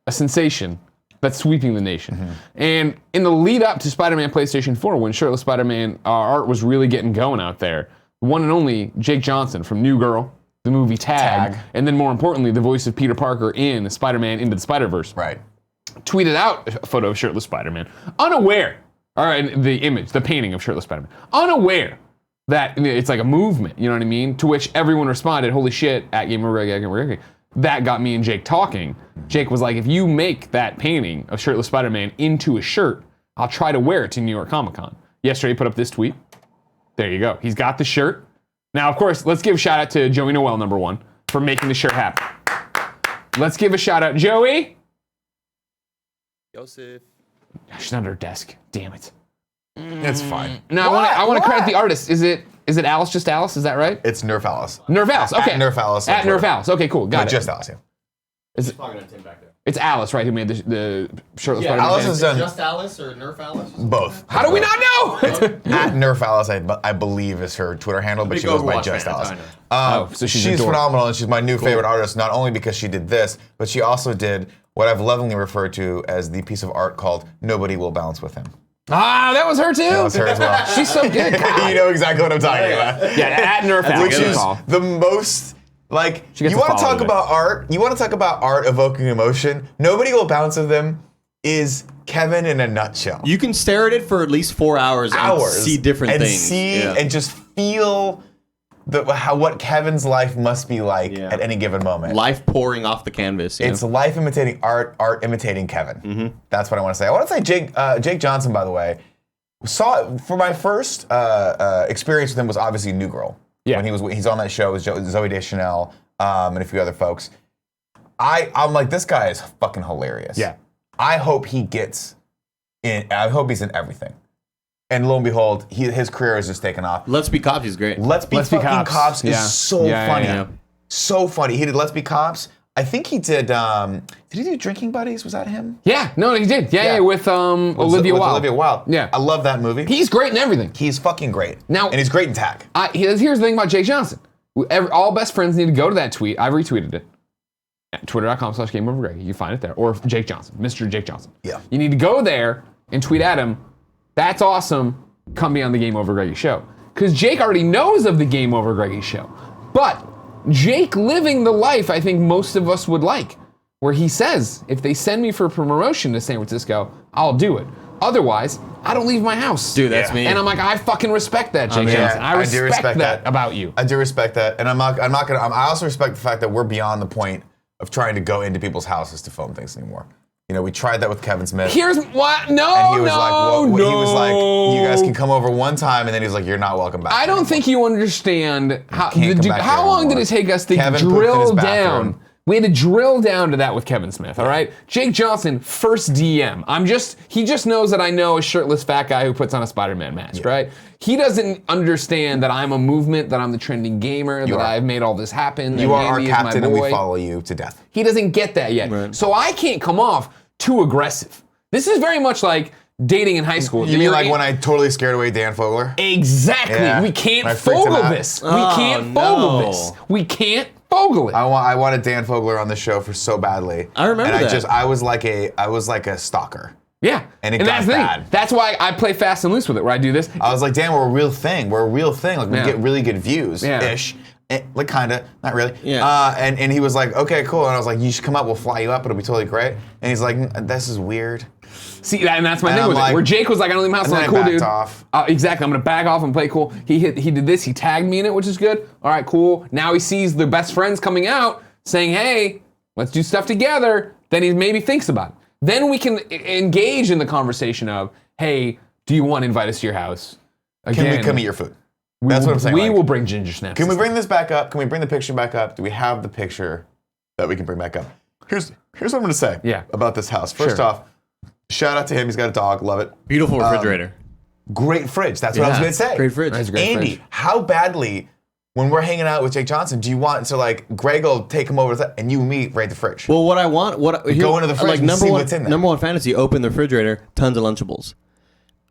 a sensation that's sweeping the nation. Mm-hmm. And in the lead up to Spider-Man PlayStation 4, when shirtless Spider-Man art was really getting going out there, the one and only Jake Johnson from New Girl, the movie Tag, and then more importantly, the voice of Peter Parker in Spider-Man Into the Spider-Verse, Right. tweeted out a photo of shirtless Spider-Man, unaware, the image, the painting of shirtless Spider-Man, unaware that it's like a movement, you know what I mean? To which everyone responded, holy shit, at Gamer. That got me and Jake talking. Jake was like, if you make that painting of shirtless Spider-Man into a shirt, I'll try to wear it to New York Comic Con. Yesterday he put up this tweet. There you go. He's got the shirt. Now, of course, let's give a shout out to Joey Noel, #1, for making the shirt happen. Let's give a shout out. Joey? Joseph. She's under her desk. Damn it. It's fine. No, I want to credit the artist. Is it Alice, just Alice? Is that right? It's Nerf Alice. Nerf Alice. Okay. At Nerf Alice. At Nerf Alice. Okay, cool. Got it. Just Alice, yeah. talking to Tim back there. It's Alice, right? Who made the shirtless Spider-Man? Alice has done Just Alice or Nerf Alice? both. How do we not know? At Nerf Alice, I believe is her Twitter handle, but Big she goes by Overwatch Just fan, Alice. that's how I know. So she's she's adorable. phenomenal, and she's my new favorite artist. Not only because she did this, but she also did what I've lovingly referred to as the piece of art called "Nobody Will Bounce with Him." That was her too. That was her as well. She's so good. You know exactly what I'm talking about. Yeah, at Nerf Alice. Which Good is call. the most. Like, She gets you a want to follow talk to it. about art? You want to talk about art evoking emotion? Nobody Will Bounce with Them is Kevin in a nutshell. You can stare at it for at least 4 hours and see different and things. see Yeah. and just feel what Kevin's life must be like Yeah. at any given moment. Life pouring off the canvas. You It's know? life imitating art, art imitating Kevin. Mm-hmm. That's what I want to say. I want to say Jake Johnson, by the way, saw for my first experience with him was obviously New Girl. Yeah. When he's on that show with Zooey Deschanel and a few other folks. I'm like, this guy is fucking hilarious. Yeah. I hope he gets in. I hope he's in everything. And lo and behold, his career is just taken off. Let's Be Cops is great. Let's Be Let's Be Fucking Cops. Cops is Yeah. so Yeah, funny. yeah. So funny. He did Let's Be Cops. I think he did. Did he do Drinking Buddies? Was that him? Yeah, no, he did. Yeah, Yeah. with Olivia With Wilde. Olivia Wilde. Yeah. I love that movie. He's great in everything. He's fucking great. Now- and he's great in tag. Here's the thing about Jake Johnson. All best friends need to go to that tweet. I've retweeted it. At twitter.com/GameOverGreg. You can find it there. Or Jake Johnson, Mr. Jake Johnson. Yeah. You need to go there and tweet at him. That's awesome. Come be on the Game Over Greggy show. Because Jake already knows of the Game Over Greggy show. But Jake living the life I think most of us would like. Where he says, if they send me for promotion to San Francisco, I'll do it. Otherwise, I don't leave my house. Dude, that's me. And I'm like, I fucking respect that, Jake Yeah, Johnson. I do respect that about you. I do respect that, and I'm not gonna. I also respect the fact that we're beyond the point of trying to go into people's houses to film things anymore. You know, we tried that with Kevin Smith. Here's what? No, and he was no, like, well, no. he was like, you guys can come over one time, and then he's like, you're not welcome back. I don't think you understand how. can't come back How here long did anymore. it take us to Kevin pooped in his drill bathroom. down? We had to drill down to that with Kevin Smith, all right? Jake Johnson, first DM. He just knows that I know a shirtless fat guy who puts on a Spider-Man mask, right? He doesn't understand that I'm a movement, that I'm the trending gamer, that are. I've made all this happen. You that are our Andy is my captain, and we boy. follow you to death. He doesn't get that yet. Right. So I can't come off too aggressive. This is very much like dating in high school. You mean like when I totally scared away Dan Fogler? Exactly. Yeah. We can't I freaked him fogle out. this. We Oh, can't fogle no. this. We can't fogle it. I wanted Dan Fogler on the show for so badly. I remember and that. I was like a stalker. Yeah. And it got that's the thing. bad. That's why I play fast and loose with it, where I do this. I was like, Dan, we're a real thing. We're a real thing. Like we Yeah. get really good views, Yeah. ish. Like kinda, not really. Yeah. And he was like, okay, cool. And I was like, you should come up. We'll fly you up. It'll be totally great. And he's like, this is weird. See, and that's my And thing I'm with like- it. Where Jake was like, I don't leave my house. And I'm then like, I cool, backed dude. off. Exactly. I'm gonna back off and play cool. He did this. He tagged me in it, which is good. All right, cool. Now he sees the best friends coming out saying, hey, let's do stuff together. Then he maybe thinks about it. Then we can engage in the conversation of, hey, do you want to invite us to your house? Can Again, we come eat your food? That's what I'm saying. We like, will bring ginger snaps. Can we bring this back up? Can we bring the picture back up? Do we have the picture that we can bring back up? Here's what I'm gonna say Yeah. about this house. First Sure. off, shout out to him. He's got a dog. Love it. Beautiful refrigerator. Great fridge. That's what I was Yeah, gonna say. great fridge. That's a great Andy, fridge. how badly, when we're hanging out with Jake Johnson, do you want to like Greg will take him over to and you and me raid the fridge? Well, what I want, Go into the fridge and see what's in there. Number one fantasy, open the refrigerator, tons of Lunchables.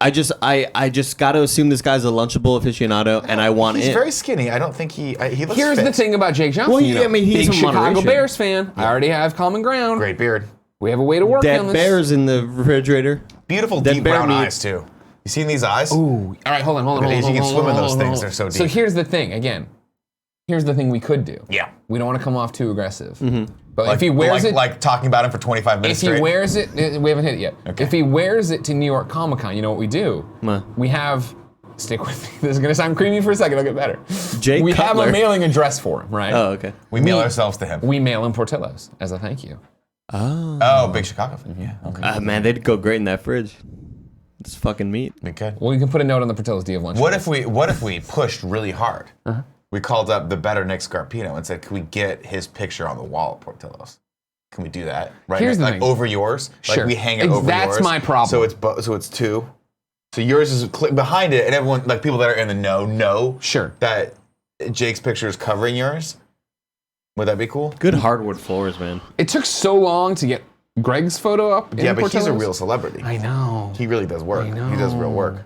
I just got to assume this guy's a Lunchable aficionado, and I want He's it. very skinny. I don't think he looks Here's fit. the thing about Jake Johnson. Well, you know, I mean, he's big in Chicago moderation. Bears fan. I already have common ground. Great beard. We have a way to work on Dead this. bears in the refrigerator. Beautiful Dead deep bear brown meat. eyes too. You seen these eyes? Ooh. All right, hold on. You can swim in those things. They're so So deep. here's the thing. Again, here's the thing we could do. Yeah. We don't want to come off too aggressive. Mm-hmm. But Like, if he wears it, like talking about him for 25 minutes if he straight. wears it, we haven't hit it yet. Okay. If he wears it to New York Comic Con, you know what we do? What? We have. Stick with me. This is gonna sound creamy for a second. It'll get better. Jake we have Cutler. a mailing address for him, right? Oh, okay. we mail ourselves to him. We mail him Portillo's as a thank you. Oh, big Chicago fan. Yeah. Okay. Man, they'd go great in that fridge. It's fucking meat. Okay. Well, you can put a note on the Portillo's. Do you have lunch? What if we pushed really hard? We called up the better Nick Scarpino and said, "Can we get his picture on the wall at Portillo's? Can we do that? Right? Here's the like thing. over yours. Sure. Like we hang it over That's yours. my problem. So it's two. So yours is behind it, and everyone, like people that are in the know Sure. that Jake's picture is covering yours. Would that be cool? Good hardwood floors, man. It took so long to get Greg's photo up. Yeah, in but he's a Portillo's. real celebrity. I know. He really does work. I know. He does real work.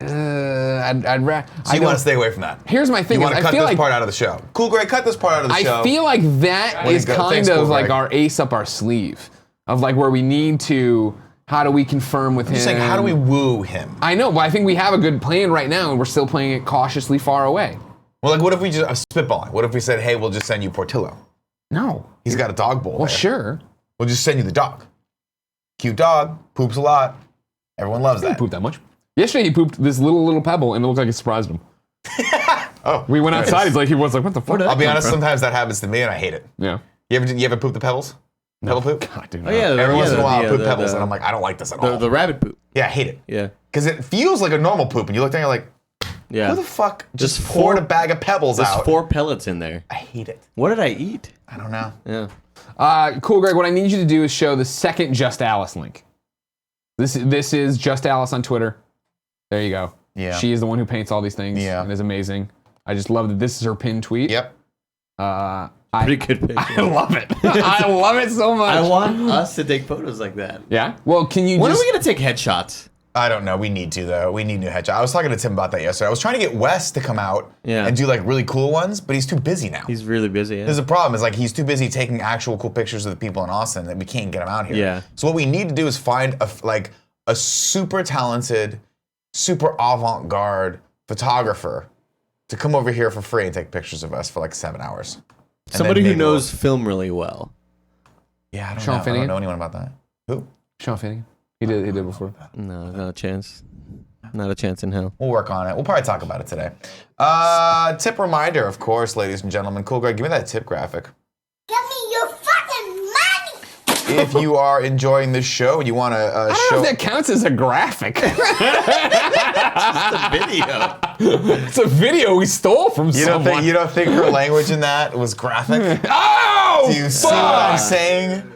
So So you want to stay away from that? Here's my thing. You want to I cut feel this like part out of the show. Cool, Greg, cut this part out of the show. I feel like that Way is to go. kind Thanks, of Cool like Greg. our ace up our sleeve of like where we need to. How do we confirm with him? Just saying, how do we woo him? I know, but I think we have a good plan right now, and we're still playing it cautiously far away. Well, like, what if we just spitballing? What if we said, hey, we'll just send you Portillo? No. He's got a dog bowl. Well, there. sure. We'll just send you the dog. Cute dog, poops a lot. Everyone loves He that. pooped that much. Yesterday he pooped this little pebble, and it looked like it surprised him. Oh, We went outside. He was like, what the fuck? I'll be honest. Sometimes that happens to me, and I hate it. Yeah. You ever poop the pebbles? Pebble poop? God, dude, Oh yeah. Every once in a while, I poop the- pebbles, the- and I'm like, I don't like this at all. the rabbit poop. Yeah, I hate it. Yeah. Because it feels like a normal poop, and you look down, you're like, Yeah. who the fuck just Just poured four- a bag of pebbles There's out? 4 pellets in there. I hate it. What did I eat? I don't know. Yeah. Cool, Greg. What I need you to do is show the second Just Alice link. This is Just Alice on Twitter. There you go. Yeah. She is the one who paints all these things. Yeah. And is amazing. I just love that this is her pinned tweet. Yep. Pretty good picture. I love it. I love it so much. I want us to take photos like that. Yeah. Well, can you When just? are we gonna take headshots? I don't know. We need to, though. We need new headshots. I was talking to Tim about that yesterday. I was trying to get Wes to come out Yeah. and do like really cool ones, but he's too busy now. He's really busy. Yeah. There's a problem. Is like he's too busy taking actual cool pictures of the people in Austin that we can't get him out here. Yeah. So what we need to do is find a super talented, super avant-garde photographer to come over here for free and take pictures of us for like 7 hours. And Somebody then who maybe knows film really well. Yeah, I don't Sean know. I Finnegan? don't know anyone about that. Who? Sean Finnegan. He did before. No, not a chance. Not a chance in hell. We'll work on it. We'll probably talk about it today. Tip reminder, of course, ladies and gentlemen. Cool, Greg, give me that tip graphic. Give me your fucking money! If you are enjoying this show and you want to I don't show... know if that counts as a graphic. Video. It's a video we stole from someone. You don't think her language in that was graphic? Oh! Do you see what I'm saying?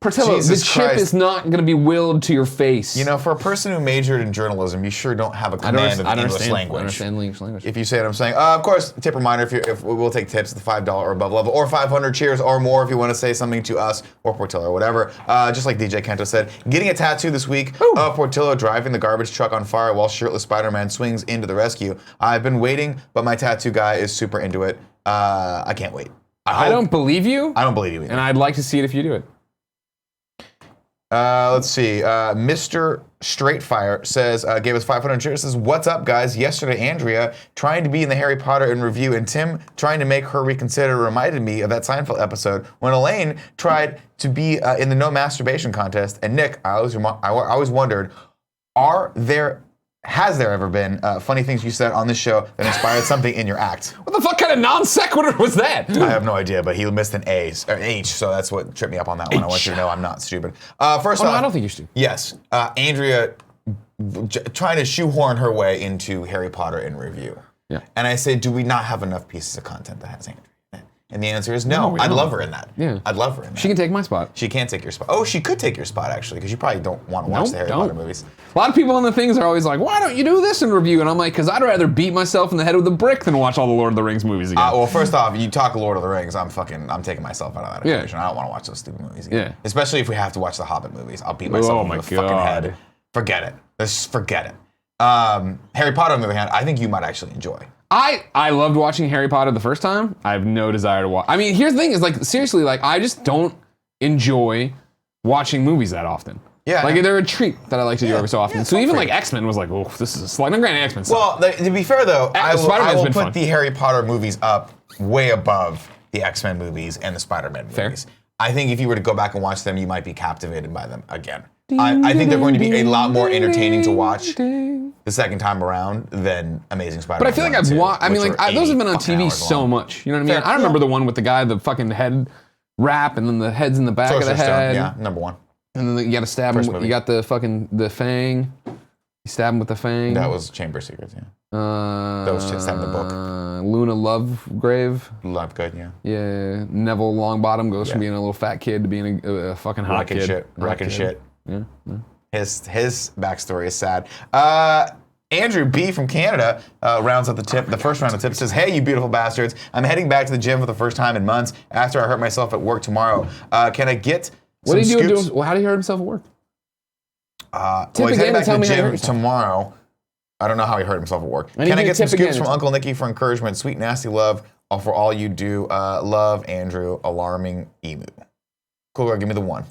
Portillo, Jesus the chip Christ. is not going to be willed to your face. You know, for a person who majored in journalism, you sure don't have a I don't command of English understand. language. I understand English language. If you say what I'm saying. Of course, tip reminder, if we'll take tips at the $5 or above level, or 500 cheers or more if you want to say something to us or Portillo or whatever. Just like DJ Kento said, getting a tattoo this week of Portillo driving the garbage truck on fire while shirtless Spider-Man swings into the rescue. I've been waiting, but my tattoo guy is super into it. I can't wait. I don't believe you, I don't believe you either. and I'd like to see it if you do it. Let's see. Mr. Straightfire says, gave us 500 cheers. Says, what's up, guys? Yesterday, Andrea trying to be in the Harry Potter in review, and Tim trying to make her reconsider reminded me of that Seinfeld episode when Elaine tried to be in the no masturbation contest. And Nick, I always wondered, has there ever been funny things you said on this show that inspired something in your act? What the fuck kind of non sequitur was that? I have no idea, but he missed an H, so that's what tripped me up on that one. I want you to know I'm not stupid. First Oh, off, no, I don't think you're stupid. yes, Andrea trying to shoehorn her way into Harry Potter in review. Yeah. And I say, do we not have enough pieces of content that has Andrea in it? And the answer is No, no. we I'd don't. love her in that. Yeah. I'd love her in that. She can take my spot. She can take your spot. Oh, she could take your spot, actually, because you probably don't want to watch Nope, the Harry don't. Potter movies. A lot of people in the things are always like, why don't you do this in review? And I'm like, because I'd rather beat myself in the head with a brick than watch all the Lord of the Rings movies again. Well, first off, you talk Lord of the Rings, I'm taking myself out of that Yeah. equation. I don't want to watch those stupid movies again. Yeah. Especially if we have to watch the Hobbit movies. I'll beat myself Oh over my the fucking God. head. Forget it. Just forget it. Harry Potter, on the other hand, I think you might actually enjoy. I loved watching Harry Potter the first time. I have no desire to watch. I mean, here's the thing: is like seriously, like I just don't enjoy watching movies that often. Yeah. like they're a treat that I like to do every so often. yeah, So it's even fun like for you. X-Men was like, oh, this is like, granted, X-Men. Well, to be fair though, I Spider-Man's will been put fun. the Harry Potter movies up way above the X-Men movies and the Spider-Man Fair. movies. I think if you were to go back and watch them, you might be captivated by them again. I think they're going to be a lot more entertaining to watch the second time around than Amazing Spider-Man. But I feel like 1 and I've 2, watched. I mean, which like were those have been 80 on fucking TV hours so long. much. You know what I mean? Fair. I remember the one with the guy, the fucking head wrap, and then the head's in the back of the Sorcerer's Stone, head. yeah, number one. And then you got to stab First him. movie. You got the fang. You stab him with the fang. That was Chamber of Secrets, yeah. That was just in the book. Luna Lovegrave. Love good, yeah. Yeah, Neville Longbottom goes from Yeah. being a little fat kid to being a fucking hot Wrecking kid. shit. Hot Wrecking kid. shit. Yeah. His backstory is sad. Andrew B from Canada rounds up the first round of tips. Says, "Hey, you beautiful bastards! I'm heading back to the gym for the first time in months after I hurt myself at work tomorrow. Can I get What some did he do? scoops?" How did he hurt himself at work? Well, he's heading again back and tell to the me how you hurt gym yourself. tomorrow. I don't know how he hurt himself at work. I need Can I you to get some tip scoops again. from Uncle Nicky for encouragement? Sweet, nasty love for all you do. Love, Andrew, alarming emu. Cool, girl, give me the one.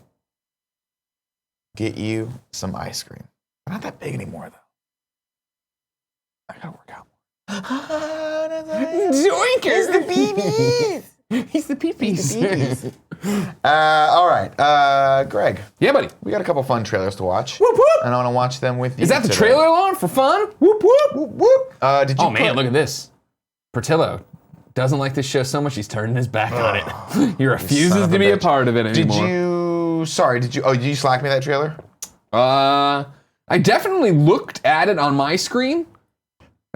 Get you some ice cream. Not that big anymore, though. I gotta work out. Zoinkers! the BBs! He's the pee-pees. All right, Greg. Yeah, buddy. We got a couple fun trailers to watch. Whoop, whoop. And I want to watch them with you. Is that the today. trailer alarm for fun? Whoop, whoop. Whoop, whoop. Did you Oh, man, look at this. Portillo doesn't like this show so much he's turning his back on it. He refuses son of to a be a bitch. part of it anymore. Did you slack me that trailer? I definitely looked at it on my screen.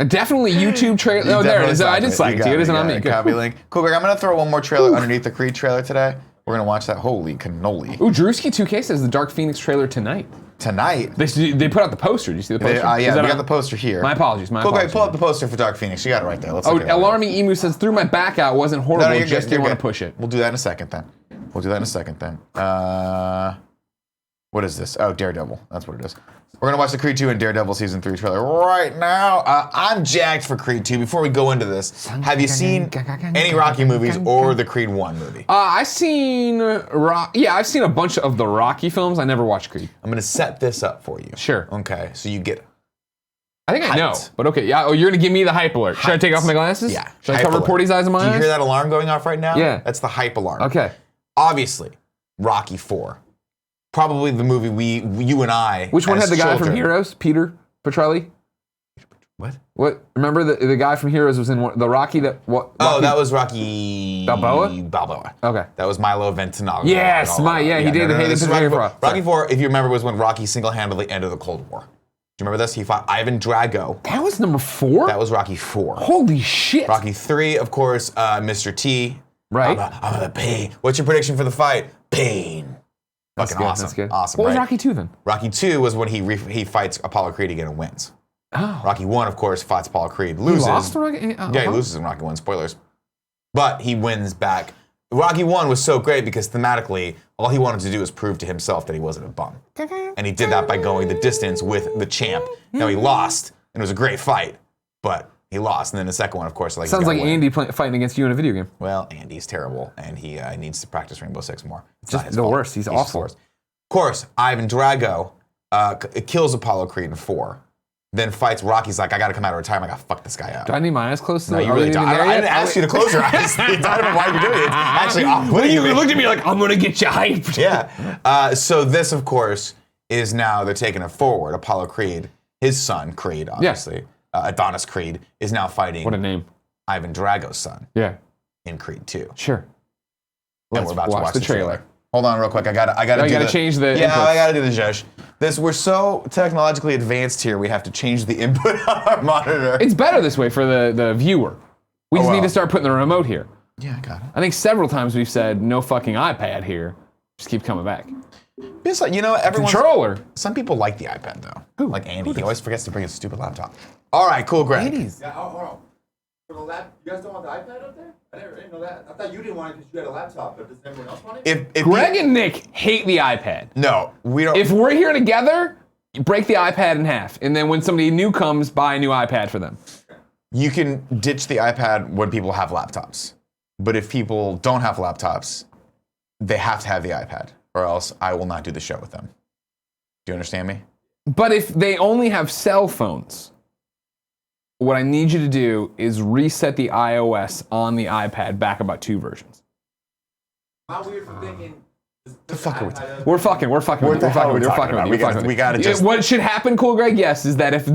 Definitely YouTube trailer. Oh, there it is. I did slack it to you. It isn't on me. Copy link. Cool, Greg. I'm going to throw one more trailer underneath the Creed trailer today. We're going to watch that. Holy cannoli. Ooh, Drewski 2K says the Dark Phoenix trailer tonight. Tonight? They put out the poster. Did you see the poster? Yeah, Is we that got on- the poster here. My apologies. Cool, Greg, pull up the poster for Dark Phoenix. You got it right there. Let's Oh, look at it. Alarming Emu says, threw my back out, wasn't horrible, you're just good, didn't you're want to good. push it. We'll do that in a second then. What is this? Oh, Daredevil. That's what it is. We're going to watch the Creed 2 and Daredevil Season 3 trailer right now. I'm jacked for Creed 2. Before we go into this, have you seen any Rocky movies or the Creed 1 movie? I've seen I've seen a bunch of the Rocky films. I never watched Creed. I'm going to set this up for you. Sure. Okay, so you get I think I know, Hyped. but okay. Yeah. Oh, you're gonna give me the hype alert. Should I take off my glasses? Yeah. Should I Hype cover alert. Porty's eyes and my Do you eyes? hear that alarm going off right now? Yeah. That's the hype alarm. Okay. Obviously, Rocky 4. Probably the movie you and I. Which one as had the guy from children- Heroes? Peter Petrelli? What? What? Remember the guy from Heroes was in the Rocky that what? Oh, Rocky- that was Rocky Balboa? Okay. That was Milo Ventimiglia. Yes, he did. Hated this is the Rocky Rocky 4. Rocky 4, if you remember, was when Rocky single-handedly ended the Cold War. Do you remember this? He fought Ivan Drago. That was number 4? That was Rocky 4. Holy shit. Rocky 3, of course, Mr. T. Right. I'm the pain. What's your prediction for the fight? Pain. That's Fucking good, awesome. That's good. Awesome, What was right? Rocky 2 then? Rocky 2 was when he fights Apollo Creed again and wins. Oh. Rocky 1, of course, fights Apollo Creed. He Loses. lost to Rocky? Yeah, he loses in Rocky 1. Spoilers. But he wins back. Rocky 1 was so great because thematically, all he wanted to do was prove to himself that he wasn't a bum. And he did that by going the distance with the champ. Now, he lost, and it was a great fight, but he lost. And then the second one, of course, like Sounds he's like gotta win. Andy fighting against you in a video game. Well, Andy's terrible, and he needs to practice Rainbow Six more. It's Just not his the fault. worst. He's just awful. the worst. Of course, Ivan Drago kills Apollo Creed in 4. Then fights Rocky's like, I gotta come out of retirement. I gotta fuck this guy up. Do I need my eyes closed? No, you really don't. I didn't ask you to close your eyes. I don't know why you're doing it. It's actually off-putting. You looked at me like, I'm gonna get you hyped. Yeah. So this, of course, is now they're taking it forward. Apollo Creed, his son, Creed, obviously, Adonis Creed, is now fighting What a name. Ivan Drago's son Yeah. in Creed 2. Sure. And Let's we're about to watch the trailer. Hold on real quick. I gotta No, you do gotta change the Yeah, inputs. I gotta do the judge. We're so technologically advanced here, we have to change the input on our monitor. It's better this way for the viewer. We just well. need to start putting the remote here. Yeah, I got it. I think several times we've said, no fucking iPad here. Just keep coming back. It's like, everyone. Controller. Some people like the iPad though. Who? Like Andy. He always forgets to bring his stupid laptop. All right, cool, Greg. Yeah, hold on. For the you guys don't want the iPad up there? I didn't know that. I thought you didn't want it because you had a laptop, but does everyone else want it? If Greg and Nick hate the iPad. No, we don't. If we're here together, you break the iPad in half. And then when somebody new comes, buy a new iPad for them. You can ditch the iPad when people have laptops. But if people don't have laptops, they have to have the iPad, or else I will not do the show with them. Do you understand me? But if they only have cell phones, what I need you to do is reset the iOS on the iPad back about 2 versions. How weird for thinking. The fuck are we talking? We're fucking with you. What the hell are we talking about? We gotta just- What should happen, Cool Greg? Yes, is that if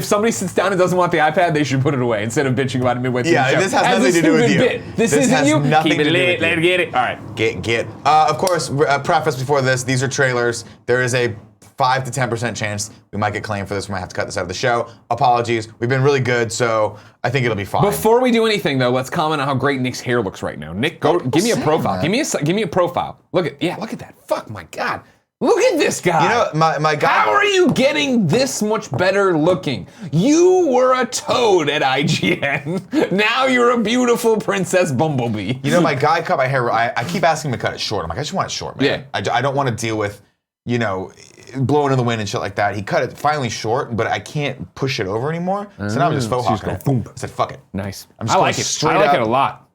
somebody sits down and doesn't want the iPad, they should put it away instead of bitching about it midway through the show. this has As a nothing to do with stupid you. bit. This This isn't has you. nothing Keep it to do lit. with Let you. it get it. All right. Get. Of course, preface before this, these are trailers. There is a 5 to 10% chance we might get claimed for this. We might have to cut this out of the show. Apologies. We've been really good, so I think it'll be fine. Before we do anything, though, let's comment on how great Nick's hair looks right now. Nick, give me a saying profile. that. Give me a profile. Look at that. Fuck my God. Look at this guy. You know, my guy. How are you getting this much better looking? You were a toad at IGN. Now you're a beautiful Princess Bumblebee. You know, my guy cut my hair. I keep asking him to cut it short. I'm like, I just want it short, man. Yeah. I don't want to deal with, you know, blowing in the wind and shit like that. He cut it finally short, but I can't push it over anymore. So now I'm just faux hawking it. Boom. I said, fuck it. Nice. I'm just I going like it. straight I like up. it a lot.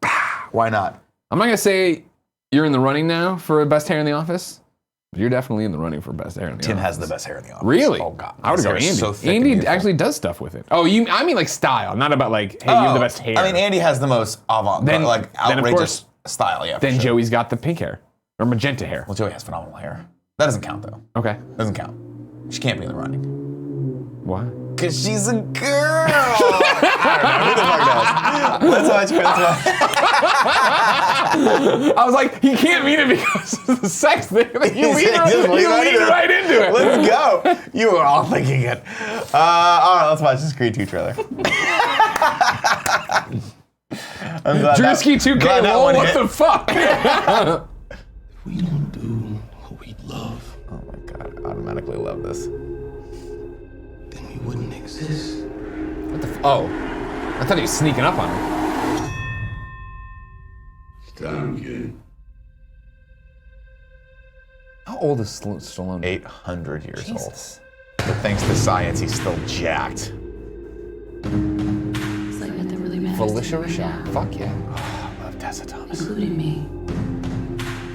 Why not? I'm not gonna say you're in the running now for best hair in the office. But you're definitely in the running for best hair in the Tim office. has the best hair in the office. Really? Oh god. I would His go hair is Andy. so thick and Andy beautiful. actually does stuff with it. Oh, I mean like style, not about like, hey, you have the best hair. I mean, Andy has the most Then- like then of outrageous course- style. Yeah. for Then sure. Joey's got the pink hair or magenta hair. Well, Joey has phenomenal hair. That doesn't count though. Okay. Doesn't count. She can't be in the running. Why? Cause she's a girl. I don't know. Who the fuck knows? Let's watch. I was like, he can't mean it because of the sex thing. Like, you lead Just lead right into it. Let's go. You were all thinking it. All right, let's watch this Creed 2 trailer. I'm glad Drewski 2K, glad that lol, one what hit. the fuck? We don't do what we love, Oh my god, I automatically love this. then we wouldn't exist. What the oh. I thought he was sneaking up on him. It's time, kid. How old is Stallone? 800 years Jesus. old. But thanks to science, he's still jacked. It's like nothing really matters. Felicia to me Rashad. now, Fuck yeah. I love Tessa Thomas. including me.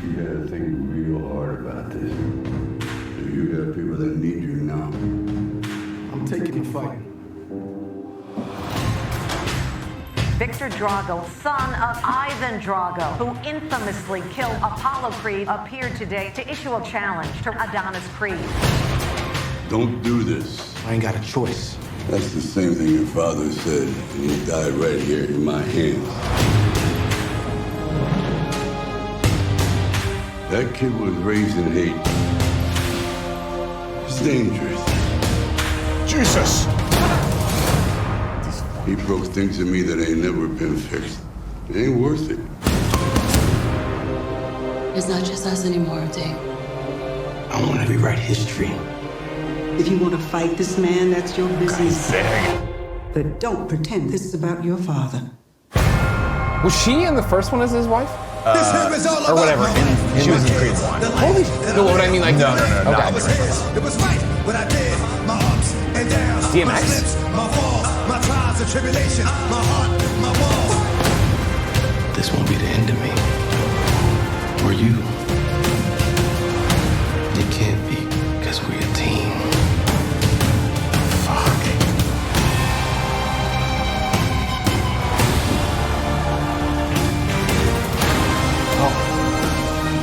You gotta think real hard about this. You got people that need you now. I'm taking the fight. Victor Drago, son of Ivan Drago, who infamously killed Apollo Creed, appeared today to issue a challenge to Adonis Creed. Don't do this. I ain't got a choice. That's the same thing your father said, and he died right here in my hands. That kid was raised in hate. It's dangerous. Jesus! He broke things in me that ain't never been fixed. It ain't worth it. It's not just us anymore, Dave. I want to rewrite history. If you want to fight this man, that's your business. Dang. But don't pretend this is about your father. Was she in the first one as his wife? Or whatever. She was in Creed 1. Holy no, what I mean like No. Okay. Not the greatest. It was right what I did. My ups and downs. DMX. My slips, my falls, my trials and tribulations. My heart, my walls. This won't be the end of me. Or you. It can't be, because we're a team.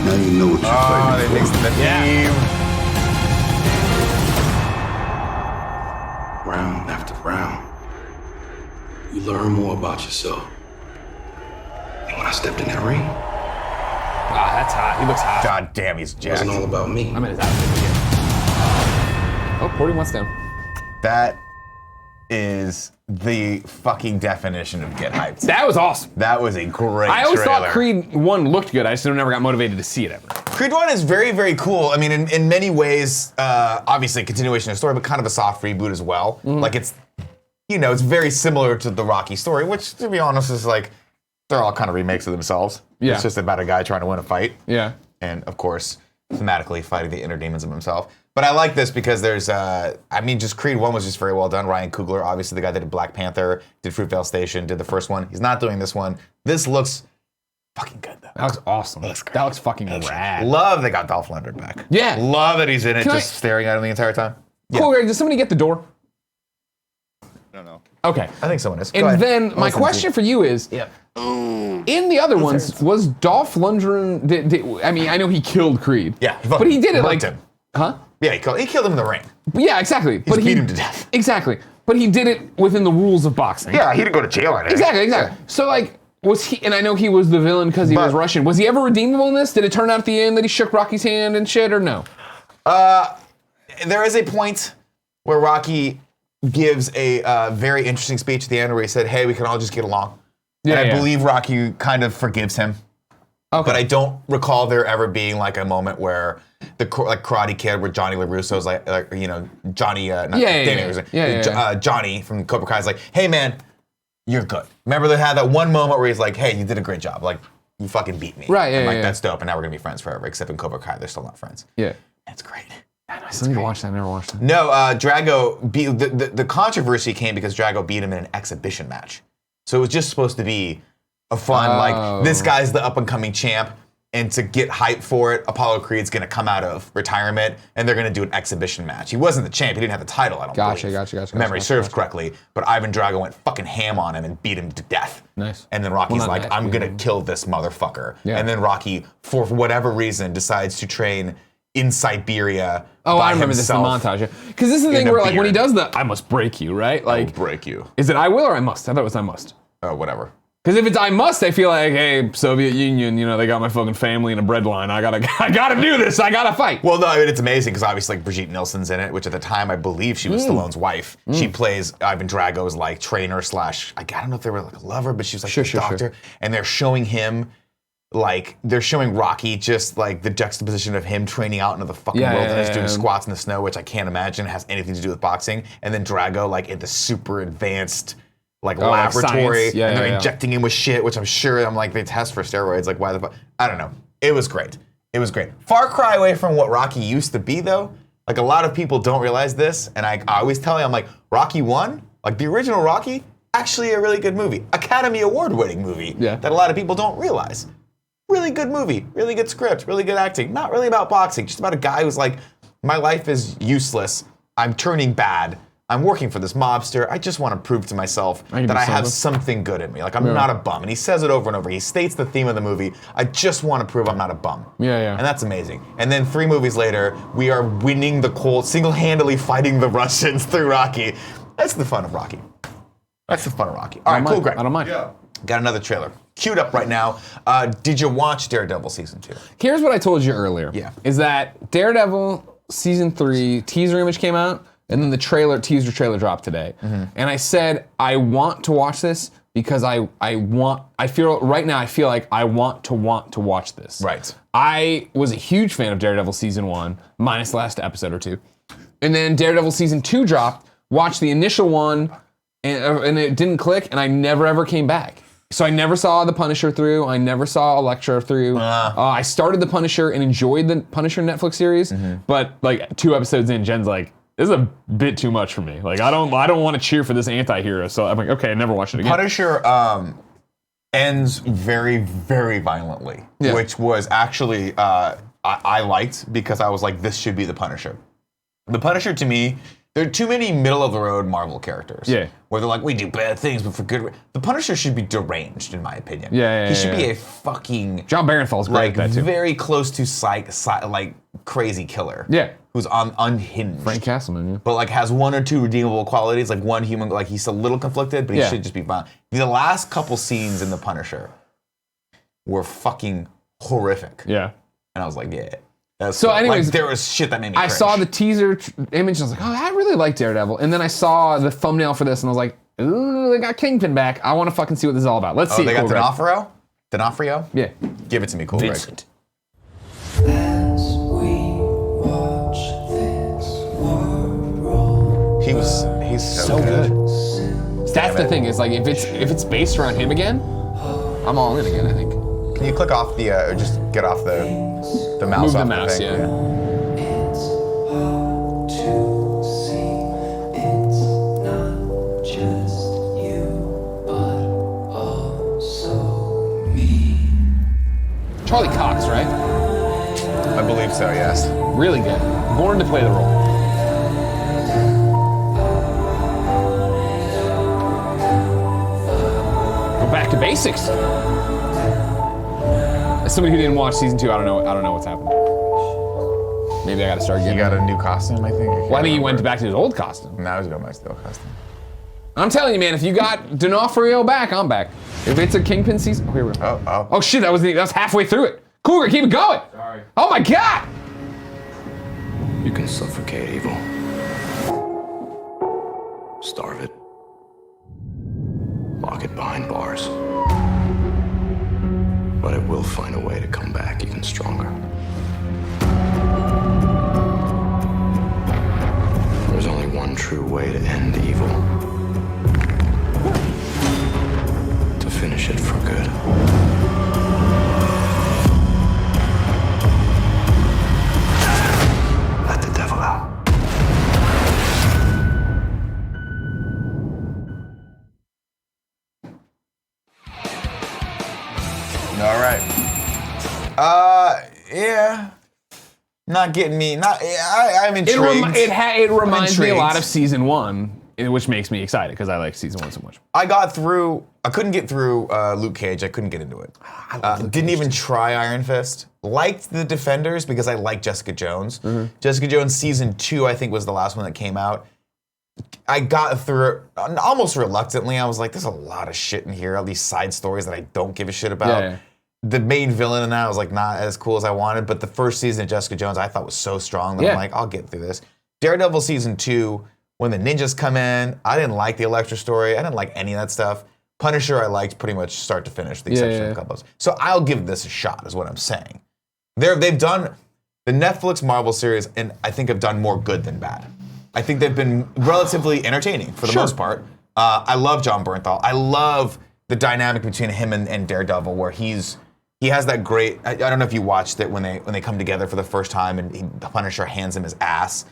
Now you know what you're Oh, fighting they for. mixed the theme. Round after round, you learn more about yourself. And when I stepped in that ring, it Ah, that's hot. He looks hot. God damn, he's jacked. wasn't all about me. I'm in his outfit again. Oh, 41 wants down. That is the fucking definition of get hyped. That was awesome. That was a great I always trailer. thought Creed 1 looked good. I just never got motivated to see it ever. Creed 1 is very, very cool. I mean, in many ways, obviously a continuation of the story, but kind of a soft reboot as well. Like it's, you know, it's very similar to the Rocky story, which to be honest is like, they're all kind of remakes of themselves. Yeah. It's just about a guy trying to win a fight. Yeah. And of course, thematically fighting the inner demons of himself. But I like this because there's, I mean, just Creed 1 was just very well done. Ryan Coogler, obviously the guy that did Black Panther, did Fruitvale Station, did the first one. He's not doing this one. This looks fucking good though. That looks awesome. That looks fucking rad. Love they got Dolph Lundgren back. Yeah. Love that he's in it, Can just staring at him the entire time. Cool, Greg, did somebody get the door? I don't know. Okay. I think someone is. Go And ahead. then I'll my listen to question you. for you is, in the other ones, was Dolph Lundgren, I mean, I know he killed Creed. Yeah, but he did it murked like, him. huh? Yeah, he killed him in the ring. Yeah, exactly. But beat him to death. Exactly. But he did it within the rules of boxing. Yeah, he didn't go to jail or anything. Exactly. So like, was he, and I know he was the villain because he was Russian, was he ever redeemable in this? Did it turn out at the end that he shook Rocky's hand and shit, or no? There is a point where Rocky gives a very interesting speech at the end where he said, hey, we can all just get along. And I believe Rocky kind of forgives him. Okay. But I don't recall there ever being like a moment where the like Karate Kid, where Johnny LaRusso's like you know, Johnny, Johnny from Cobra Kai is like, hey man, you're good. Remember they had that one moment where he's like, hey, you did a great job. Like, you fucking beat me. Right, yeah, and like, yeah. that's dope, and now we're gonna be friends forever, except in Cobra Kai, they're still not friends. Yeah. That's great. I still need to watch that. I never watched that. No, Drago beat, the controversy came because Drago beat him in an exhibition match. So it was just supposed to be a fun, like, this guy's the up-and-coming champ, and to get hype for it, Apollo Creed's gonna come out of retirement, and they're gonna do an exhibition match. He wasn't the champ, he didn't have the title, I don't believe. Gotcha. Memory serves correctly, but Ivan Drago went fucking ham on him and beat him to death. Nice. And then Rocky's Well, not like, that, I'm yeah. gonna kill this motherfucker. Yeah. And then Rocky, for whatever reason, decides to train in Siberia. Oh, by I remember this in the himself. montage. Because this is the in thing a where, like, when he beard. does the I must break you, right? I Like, will break you. is it I will or I must? I thought it was I must. Whatever. Because if it's I must, I feel like, hey, Soviet Union, you know, they got my fucking family in a bread line. I gotta do this. I gotta fight. Well, no, I mean, it's amazing because obviously, like, Brigitte Nielsen's in it, which at the time I believe she was Stallone's wife. She plays Ivan Drago's like trainer slash, I don't know if they were like a lover, but she was like a doctor. And they're showing him, like, they're showing Rocky just like the juxtaposition of him training out into the fucking wilderness, doing squats in the snow, which I can't imagine has anything to do with boxing. And then Drago, like, in the super advanced, like, laboratory, like and they're injecting him with shit, which I'm like, they test for steroids, like, why the fuck? I don't know. It was great. It was great. Far cry away from what Rocky used to be, though. Like, a lot of people don't realize this, and I always tell you, I'm like, Rocky 1, like, the original Rocky, actually a really good movie. Academy Award-winning movie that a lot of people don't realize. Really good movie, really good script, really good acting. Not really about boxing, just about a guy who's like, my life is useless. I'm turning bad. I'm working for this mobster. I just want to prove to myself that I have something good in me. Like, I'm not a bum. And he says it over and over. He states the theme of the movie. I just want to prove I'm not a bum. Yeah. And that's amazing. And then 3 movies later, we are winning the Cold, single-handedly fighting the Russians through Rocky. That's the fun of Rocky. That's the fun of Rocky. All right, cool, Greg. I don't mind. Yeah. Got another trailer queued up right now. Did you watch Daredevil season 2? Here's what I told you earlier. Yeah. Is that Daredevil season 3 teaser image came out, and then the teaser trailer dropped today. And I said, I want to watch this because I feel right now, I feel like I want to watch this. Right. I was a huge fan of Daredevil season 1, minus the last episode or 2. And then Daredevil season 2 dropped, watched the initial one, and it didn't click, and I never ever came back. So I never saw The Punisher through. I never saw Elektra through. I started The Punisher and enjoyed the Punisher Netflix series, but like 2 episodes in, Jen's like, this is a bit too much for me. Like, I don't want to cheer for this anti-hero. So I'm like, okay, I never watched it again. Punisher ends very, very violently, which was actually I liked because I was like, this should be the Punisher. The Punisher, to me, there are too many middle-of-the-road Marvel characters. Yeah. Where they're like, we do bad things, but for good. The Punisher should be deranged, in my opinion. He should be a fucking John Barenthal's great like at that too. very close to like crazy killer. Yeah. Who's unhinged. Frank Castleman, yeah. But like has 1 or 2 redeemable qualities, like one human, like he's a little conflicted, but he should just be violent. The last couple scenes in The Punisher were fucking horrific. Yeah. And I was like, yeah. That's So cool. anyways, like, there was shit that made me I cringe. saw the teaser image and I was like, oh, I really like Daredevil. And then I saw the thumbnail for this and I was like, ooh, they got Kingpin back. I want to fucking see what this is all about. Let's see. They got Cool Greg. D'Onofrio? D'Onofrio? Yeah. Give it to me, cool Greg. Vincent. He's so good. That's the thing is like if it's based around him again, I'm all in again. I think. Can you click off the or just get off the mouse? Move off the mouse, thing? yeah. Charlie Cox, right? I believe so. Yes. Really good. Born to play the role. Go back to basics. As somebody who didn't watch season 2, I don't know what's happening. Maybe I got to start getting. He got a new costume, I think. Well, I think he went back to his old costume. Now he's going back to the old costume. I'm telling you, man, if you got D'Onofrio back, I'm back. If it's a Kingpin season, here we go. Oh shit, that was halfway through it. Cougar, keep it going. Sorry. Oh my god. You can suffocate evil. Starve it. Lock it behind bars. but it will find a way to come back even stronger. There's only one true way to end evil. To finish it for good. Let the devil out. All right. Yeah. Not getting me. I'm intrigued. It reminds me a lot of season 1, which makes me excited because I like season 1 so much. I couldn't get through Luke Cage. I couldn't get into it. Didn't even try Iron Fist. Liked the Defenders because I like Jessica Jones. Jessica Jones season 2, I think, was the last one that came out. I got through it almost reluctantly. I was like, there's a lot of shit in here, all these side stories that I don't give a shit about. Yeah. The main villain in that was like not as cool as I wanted, but the first season of Jessica Jones I thought was so strong that I'm like, I'll get through this. Daredevil season 2, when the ninjas come in, I didn't like the Elektra story. I didn't like any of that stuff. Punisher I liked pretty much start to finish, the exception of a couple of those. So I'll give this a shot, is what I'm saying. They've done the Netflix Marvel series, and I think have done more good than bad. I think they've been relatively entertaining for the most part. I love John Bernthal. I love the dynamic between him and Daredevil, where he has that great. I don't know if you watched it when they come together for the first time, and the Punisher hands him his ass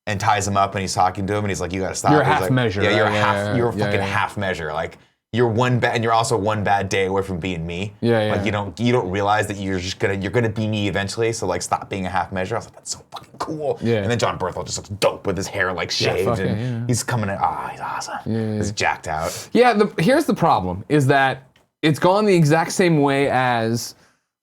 and ties him up, and he's talking to him, and he's like, "You got to stop." You're a He's half like, measure. Yeah, right? you're a fucking half measure. Like you're one bad, and you're also one bad day away from being me. Like you don't realize that you're gonna be me eventually. So like, stop being a half measure. I was like, that's so fucking cool. Yeah. And then John Bernthal just looks dope with his hair like shaved, and he's coming in. He's awesome. He's jacked out. Yeah. Here's the problem: is that it's gone the exact same way as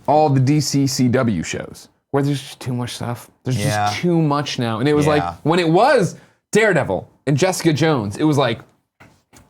all the DC CW shows, where there's just too much stuff. There's just too much now. And it was like, when it was Daredevil and Jessica Jones, it was like,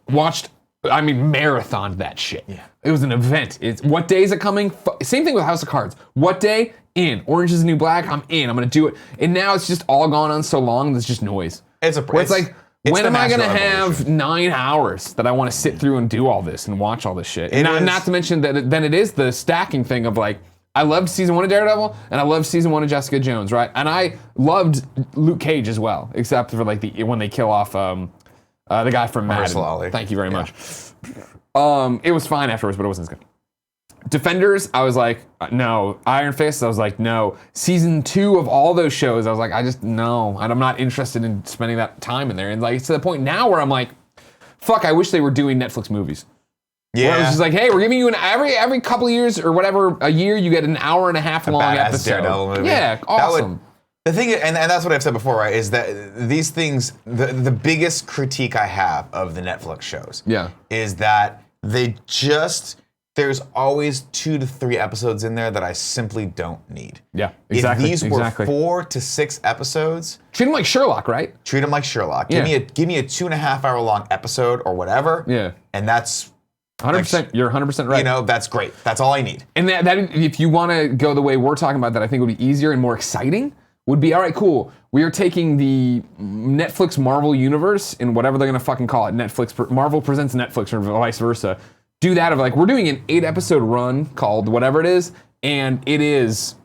marathoned that shit. Yeah. It was an event. What day is it coming? Same thing with House of Cards. What day? In. Orange is the New Black? I'm in. I'm gonna do it. And now it's just all gone on so long, there's just noise. It's like, when am I gonna have 9 hours that I want to sit through and do all this and watch all this shit? And not to mention that then it is the stacking thing of like, I loved season 1 of Daredevil and I loved season 1 of Jessica Jones, right? And I loved Luke Cage as well, except for like when they kill off the guy from Madden. Thank you very much. It was fine afterwards, but it wasn't as good. Defenders, I was like, no. Iron Fist, I was like, no. Season 2 of all those shows, I was like, no. And I'm not interested in spending that time in there. And like, it's to the point now where I'm like, fuck, I wish they were doing Netflix movies. Yeah. Where it was just like, hey, we're giving you every couple of years or whatever, a year, you get an hour and a half long episode. Daredevil movie. Yeah, awesome. The thing, and that's what I've said before, right, is that these things, the biggest critique I have of the Netflix shows is that there's always 2 to 3 episodes in there that I simply don't need. Yeah, exactly. If these were 4 to 6 episodes, treat them like Sherlock, right? Treat them like Sherlock. Give me a 2.5 hour long episode or whatever. Yeah, and that's 100%. You're 100% right. You know, that's great. That's all I need. And that if you want to go the way we're talking about, that I think would be easier and more exciting. Would be, all right, cool. We are taking the Netflix Marvel universe and whatever they're gonna fucking call it. Marvel presents Netflix or vice versa. Do that of like, we're doing an 8-episode run called whatever it is, and it is,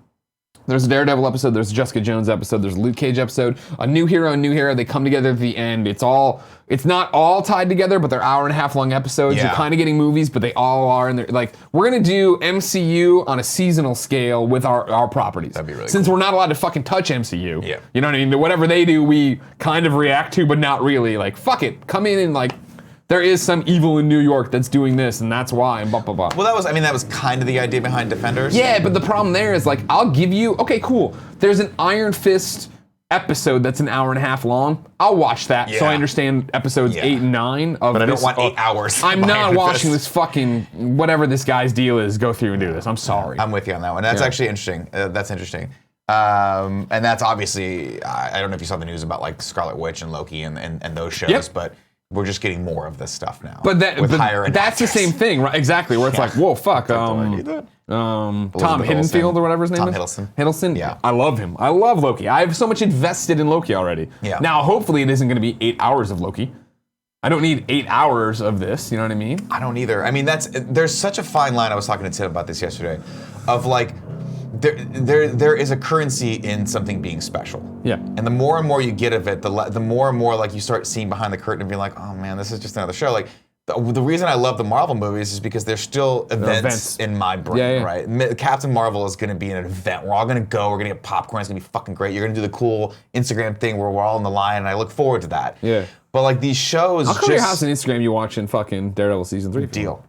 there's a Daredevil episode, there's a Jessica Jones episode, there's a Luke Cage episode, a new hero, they come together at the end. It's not all tied together, but they're hour-and-a-half long episodes. You're kind of getting movies, but they all are, and they're like, we're gonna do MCU on a seasonal scale with our properties. That'd be really Since cool. we're not allowed to fucking touch MCU. Yeah. You know what I mean? Whatever they do, we kind of react to, but not really. Like, fuck it, come in and like, there is some evil in New York that's doing this, and that's why, and blah, blah, blah. Well, that was kind of the idea behind Defenders. Yeah, but the problem there is, like, I'll give you, okay, cool. There's an Iron Fist episode that's an hour and a half long. I'll watch that, so I understand episodes 8 and 9 of But I this. don't want 8 hours. I'm not watching this fucking, whatever this guy's deal is, go through and do this. I'm sorry. I'm with you on that one. That's actually interesting. That's interesting. And that's obviously, I don't know if you saw the news about, like, Scarlet Witch and Loki and those shows, but we're just getting more of this stuff now. But that's the same thing, right? Exactly, where it's like, whoa, fuck. Tom Hiddleston or whatever his name is. Tom Hiddleston? Yeah. I love him. I love Loki. I have so much invested in Loki already. Yeah. Now, hopefully it isn't going to be 8 hours of Loki. I don't need 8 hours of this, you know what I mean? I don't either. I mean, there's such a fine line. I was talking to Tim about this yesterday, of like, there is a currency in something being special. Yeah. And the more and more you get of it, the more and more like you start seeing behind the curtain and being like, oh man, this is just another show. Like, the reason I love the Marvel movies is because there's still events in my brain, right? Captain Marvel is going to be an event. We're all going to go. We're going to get popcorn. It's going to be fucking great. You're going to do the cool Instagram thing where we're all in the line, and I look forward to that. Yeah. But like these shows, I'll come to your house on Instagram. You watching fucking Daredevil season 3? Deal.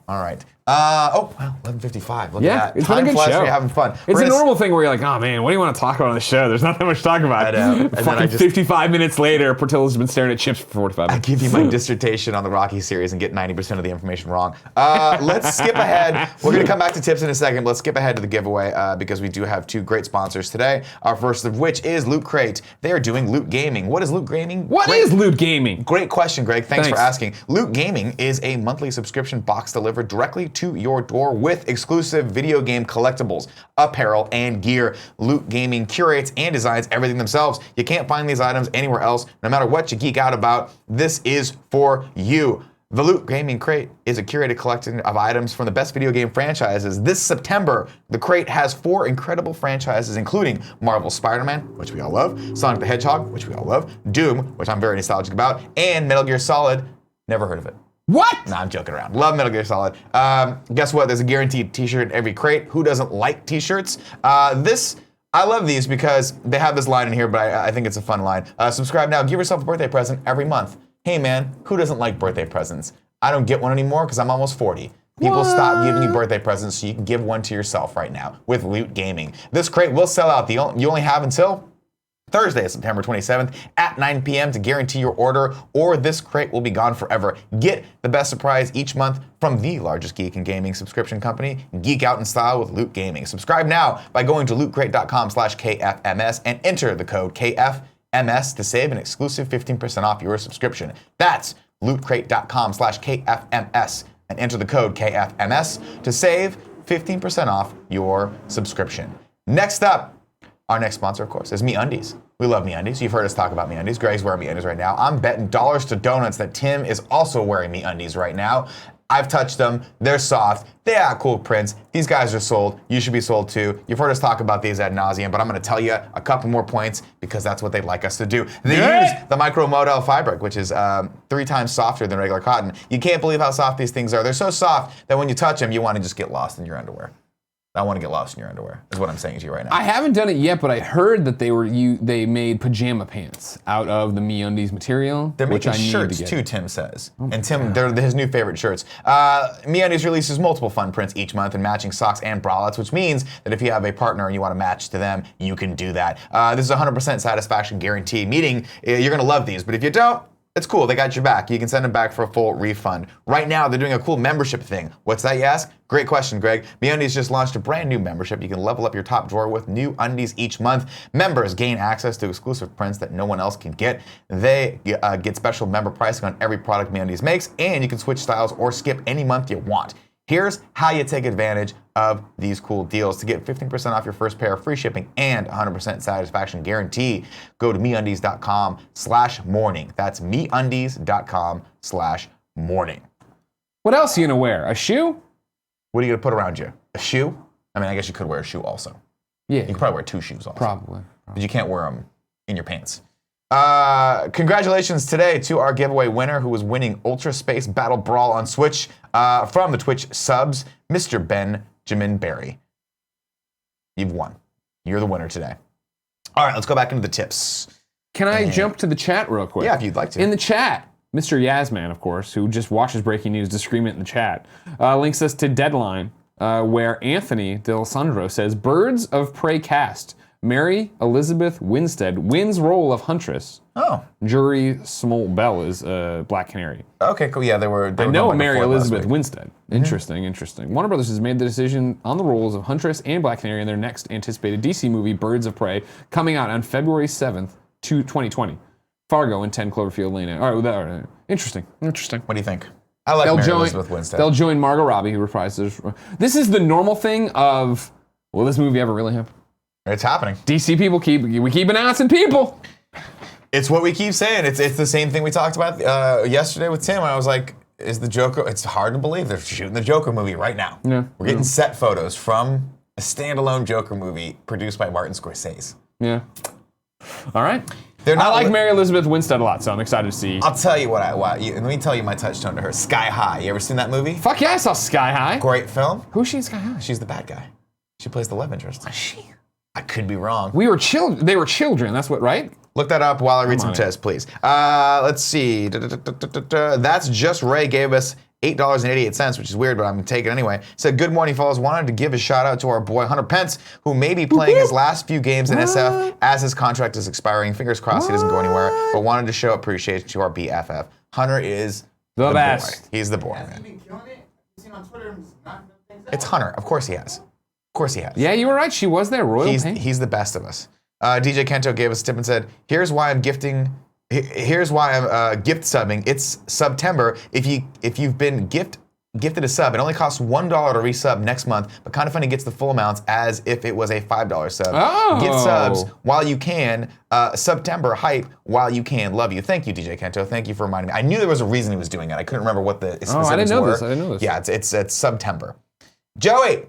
All right. Oh, well, 11:55. Look at that. It's Time been a good flies show. when you're having fun. It's a normal thing where you're like, oh man, what do you want to talk about on the show? There's not that much to talk about. I know. Fucking 55 minutes later, Portillo's been staring at chips for 45 minutes. I give you my dissertation on the Rocky series and get 90% of the information wrong. Let's skip ahead. We're going to come back to tips in a second, but let's skip ahead to the giveaway because we do have 2 great sponsors today. Our first of which is Loot Crate. They are doing Loot Gaming. What is Loot Gaming? What is Loot Gaming? Great question, Greg. Thanks for asking. Loot Gaming is a monthly subscription box delivered directly to your door with exclusive video game collectibles, apparel, and gear. Loot Gaming curates and designs everything themselves. You can't find these items anywhere else. No matter what you geek out about, this is for you. The Loot Gaming Crate is a curated collection of items from the best video game franchises. This September, the crate has 4 incredible franchises, including Marvel Spider-Man, which we all love, Sonic the Hedgehog, which we all love, Doom, which I'm very nostalgic about, and Metal Gear Solid. Never heard of it. What? Nah, I'm joking around. Love Metal Gear Solid. Guess what? There's a guaranteed t-shirt in every crate. Who doesn't like t-shirts? I love these because they have this line in here, but I think it's a fun line. Subscribe now. Give yourself a birthday present every month. Hey man, who doesn't like birthday presents? I don't get one anymore because I'm almost 40. People stop giving you birthday presents so you can give one to yourself right now with Loot Gaming. This crate will sell out. You only have until Thursday, September 27th at 9 p.m. to guarantee your order, or this crate will be gone forever. Get the best surprise each month from the largest geek and gaming subscription company. Geek out in style with Loot Gaming. Subscribe now by going to lootcrate.com/KFMS and enter the code KFMS to save an exclusive 15% off your subscription. That's lootcrate.com/KFMS and enter the code KFMS to save 15% off your subscription. Next up, our next sponsor, of course, is MeUndies. We love MeUndies. You've heard us talk about MeUndies. Greg's wearing MeUndies right now. I'm betting dollars to donuts that Tim is also wearing MeUndies right now. I've touched them. They're soft. They have cool prints. These guys are sold. You should be sold too. You've heard us talk about these ad nauseum, but I'm going to tell you a couple more points because that's what they'd like us to do. They use the micro modal fabric, which is 3 times softer than regular cotton. You can't believe how soft these things are. They're so soft that when you touch them, you want to just get lost in your underwear. I want to get lost in your underwear, is what I'm saying to you right now. I haven't done it yet, but I heard that they made pajama pants out of the MeUndies material. They're making shirts too, Tim says. And Tim, they're his new favorite shirts. MeUndies releases multiple fun prints each month and matching socks and bralettes, which means that if you have a partner and you want to match to them, you can do that. This is 100% satisfaction guarantee, meaning you're going to love these, but if you don't, it's cool. They got your back. You can send them back for a full refund. Right now, they're doing a cool membership thing. What's that, you ask? Great question, Greg. MeUndies just launched a brand new membership. You can level up your top drawer with new undies each month. Members gain access to exclusive prints that no one else can get. They get special member pricing on every product MeUndies makes, and you can switch styles or skip any month you want. Here's how you take advantage of these cool deals. To get 15% off your first pair, free shipping, and 100% satisfaction guarantee, go to MeUndies.com/morning. That's MeUndies.com/morning. What else are you gonna wear? A shoe? What are you gonna put around you? A shoe? I mean, I guess you could wear a shoe also. Yeah. You could probably wear 2 shoes also. Probably. But you can't wear them in your pants. Congratulations today to our giveaway winner who was winning Ultra Space Battle Brawl on Switch from the Twitch subs, Mr. Benjamin Berry. You've won. You're the winner today. All right, let's go back into the tips. Can I jump to the chat real quick? Yeah, if you'd like to. In the chat, Mr. Yasman, of course, who just watches breaking news disagreement in the chat, links us to Deadline, where Anthony D'Alessandro says, Birds of Prey cast. Mary Elizabeth Winstead wins role of Huntress. Oh. Jury Small-Bell is Black Canary. Okay, cool. Yeah, they were I know like Mary Elizabeth week. Winstead. Interesting, interesting. Warner Brothers has made the decision on the roles of Huntress and Black Canary in their next anticipated DC movie, Birds of Prey, coming out on February 7th, 2020. Fargo and 10 Cloverfield Lane. All right, interesting. What do you think? I like Mary Elizabeth Winstead. They'll join Margot Robbie, who reprises. This is the normal thing of, will this movie ever really happen? It's happening. DC people keep announcing people. It's what we keep saying. It's the same thing we talked about yesterday with Tim. I was like, is the Joker? It's hard to believe they're shooting the Joker movie right now. Yeah. We're getting set photos from a standalone Joker movie produced by Martin Scorsese. Yeah. All right. They're not I like li- Mary Elizabeth Winstead a lot, so I'm excited to see. I'll tell you what let me tell you my touchstone to her. Sky High. You ever seen that movie? Fuck yeah, I saw Sky High. Great film. Who's she in Sky High? She's the bad guy. She plays the love interest. Is she? I could be wrong. We were children. They were children. That's what, right? Look that up while I read some on tests, please. Let's see. That's Just Ray gave us $8.88, which is weird, but I'm taking it anyway. Said, good morning, fellas. Wanted to give a shout out to our boy Hunter Pence, who may be playing his last few games in SF as his contract is expiring. Fingers crossed he doesn't go anywhere, but wanted to show appreciation to our BFF. Hunter is the best. boy. He's the boy, Has he man. been killing it? I've seen on Twitter him knocking things out. It's Hunter. Of course he has. Of course he has. Yeah, you were right. She was there. Royal Pain. He's the best of us. DJ Kento gave us a tip and said, here's why I'm gift subbing. It's September. If you've been gifted a sub, it only costs $1 to resub next month, but Kind of Funny gets the full amounts as if it was a $5 sub. Oh. Get subs while you can. September hype while you can. Love you. Thank you, DJ Kento. Thank you for reminding me. I knew there was a reason he was doing it. I couldn't remember what the specifics were. I didn't know this. I didn't know this. Yeah, it's September. Joey.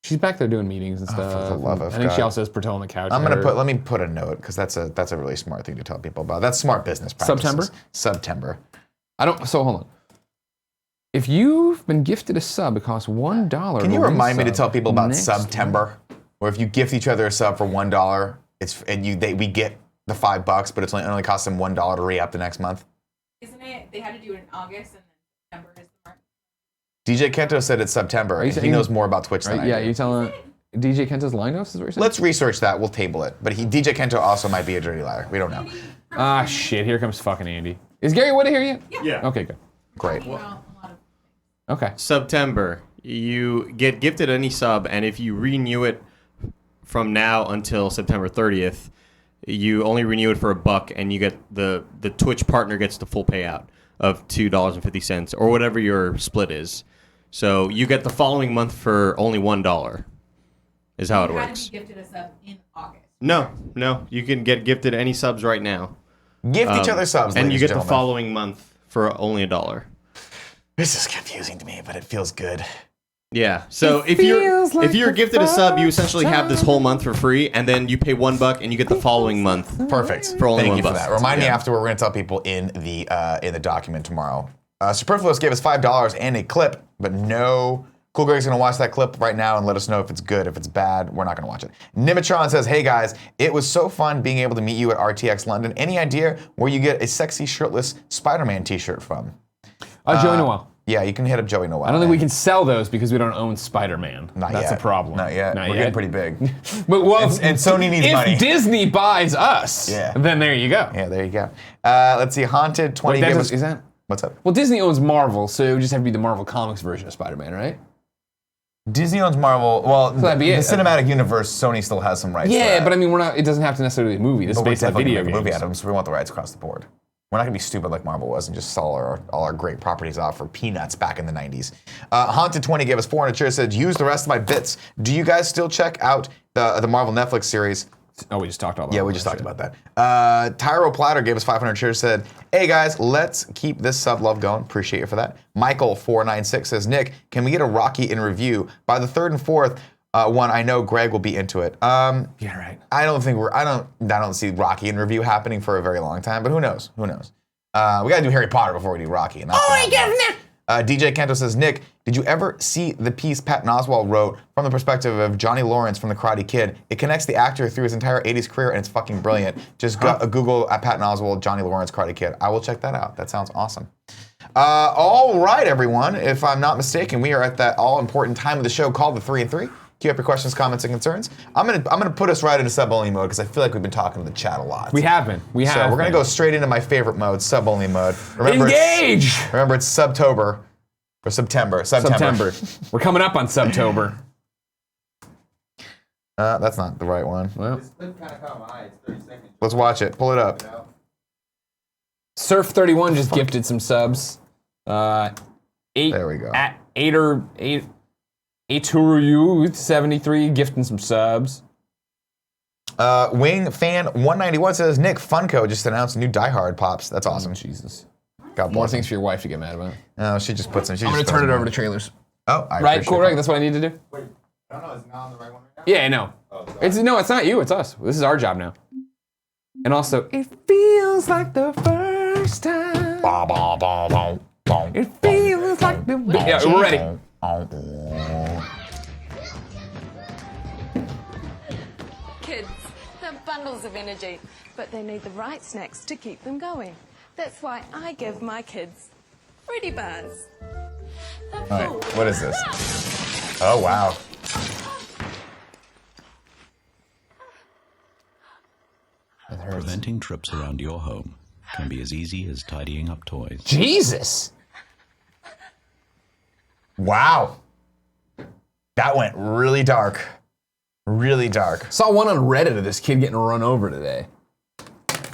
She's back there doing meetings and stuff. For the love of I think she God. also has Portillo on the couch. Let me put a note, because that's a really smart thing to tell people about. That's smart business practices. September. So hold on. If you've been gifted a sub, it costs $1. Can you remind me to resub tell people about next September? Or if you gift each other a sub for $1, we get the $5, but it only costs them $1 to re-up the next month. Isn't it? They had to do it in August, and then September is the mark. DJ Kento said it's September. And he knows more about Twitch than I do. Yeah, you telling DJ Kento's Linus is what you're saying? Let's research that. We'll table it. But DJ Kento also might be a dirty liar. We don't know. Ah, shit. Here comes fucking Andy. Is Gary Whitta here yet? Yeah. Okay, good. Great. Okay. September, you get gifted any sub, and if you renew it from now until September 30th, you only renew it for $1, and you get the Twitch partner gets the full payout of $2.50 or whatever your split is. So you get the following month for only $1. Is how it works. You had to be gifted a sub in August. No, you can get gifted any subs right now. Gift each other subs, and ladies you get and the gentlemen. following month for only $1. This is confusing to me, but it feels good. Yeah. So if you're gifted a sub, you essentially have this whole month for free, and then you pay $1 and you get the following month. Perfect. For only Thank $1. you for that. Remind me after, we're going to tell people in the document tomorrow. Superfluous gave us $5 and a clip, but no. Cool Greg's going to watch that clip right now and let us know if it's good. If it's bad, we're not going to watch it. Nimitron says, hey guys, it was so fun being able to meet you at RTX London. Any idea where you get a sexy shirtless Spider-Man t-shirt from? Joey Noel. Yeah, you can hit up Joey Noel. I don't think we can sell those because we don't own Spider-Man. Not That's yet. a problem. Not yet. We're getting pretty big. But well, and Sony needs money. If Disney buys us, then there you go. Yeah, there you go. Let's see, Haunted 20 gave us... Is that? What's up? Well, Disney owns Marvel, so it would just have to be the Marvel Comics version of Spider-Man, right? Disney owns Marvel. Well, So that'd be the it. cinematic universe, Sony still has some rights. Yeah, but I mean, we're not. It doesn't have to necessarily be a movie. This is But we're based on definitely video gonna make a games. movie out of them, so we want the rights across the board. We're not gonna be stupid like Marvel was and just sell all our great properties off for peanuts back in the 90s. Haunted 20 gave us 400 cheers, said, use the rest of my bits. Do you guys still check out the Marvel Netflix series? Oh, we just talked about that. Yeah, we just talked about that. Tyro Platter gave us 500 cheers, said, hey guys, let's keep this sub love going. Appreciate you for that. Michael496 says, Nick, can we get a Rocky in review? By the third and fourth one, I know Greg will be into it. Yeah, right. I don't see Rocky in review happening for a very long time, but who knows? Who knows? We gotta do Harry Potter before we do Rocky. And DJ Kento says, Nick, did you ever see the piece Patton Oswalt wrote from the perspective of Johnny Lawrence from The Karate Kid? It connects the actor through his entire 80s career, and it's fucking brilliant. Just Google Patton Oswalt, Johnny Lawrence, Karate Kid. I will check that out. That sounds awesome. All right, everyone. If I'm not mistaken, we are at that all-important time of the show called the 3 and 3. Queue up your questions, comments, and concerns. I'm gonna put us right into sub-only mode because I feel like we've been talking to the chat a lot. We have been. So we're gonna go straight into my favorite mode, sub-only mode. Remember, Engage! Remember, it's Subtober. Or September. We're coming up on Subtober. That's not the right one. Well, This clip kind of caught my eye. It's 30 seconds. let's watch it. Pull it up. Surf31 just gifted some subs. There we go. At 8uru73 gifting some subs. Wing Fan 191 says, Nick, Funko just announced new Die Hard pops. That's awesome. Jesus. God More bless things him. for your wife to get mad about. No, she just puts them. I'm gonna turn it over to trailers. Oh, I right, appreciate cool, that. right? That's what I need to do. Wait, No, no, is it not on the right one right now? Yeah, no. Oh, sorry. It's not you. It's us. This is our job now. And also, it feels like the first time. It feels like the. Yeah, we're ready. Kids, they're bundles of energy, but they need the right snacks to keep them going. That's why I give my kids Fruity Bars. All right, what is this? Oh, wow. Preventing trips around your home can be as easy as tidying up toys. Jesus. Wow. That went really dark. Really dark. Saw one on Reddit of this kid getting run over today.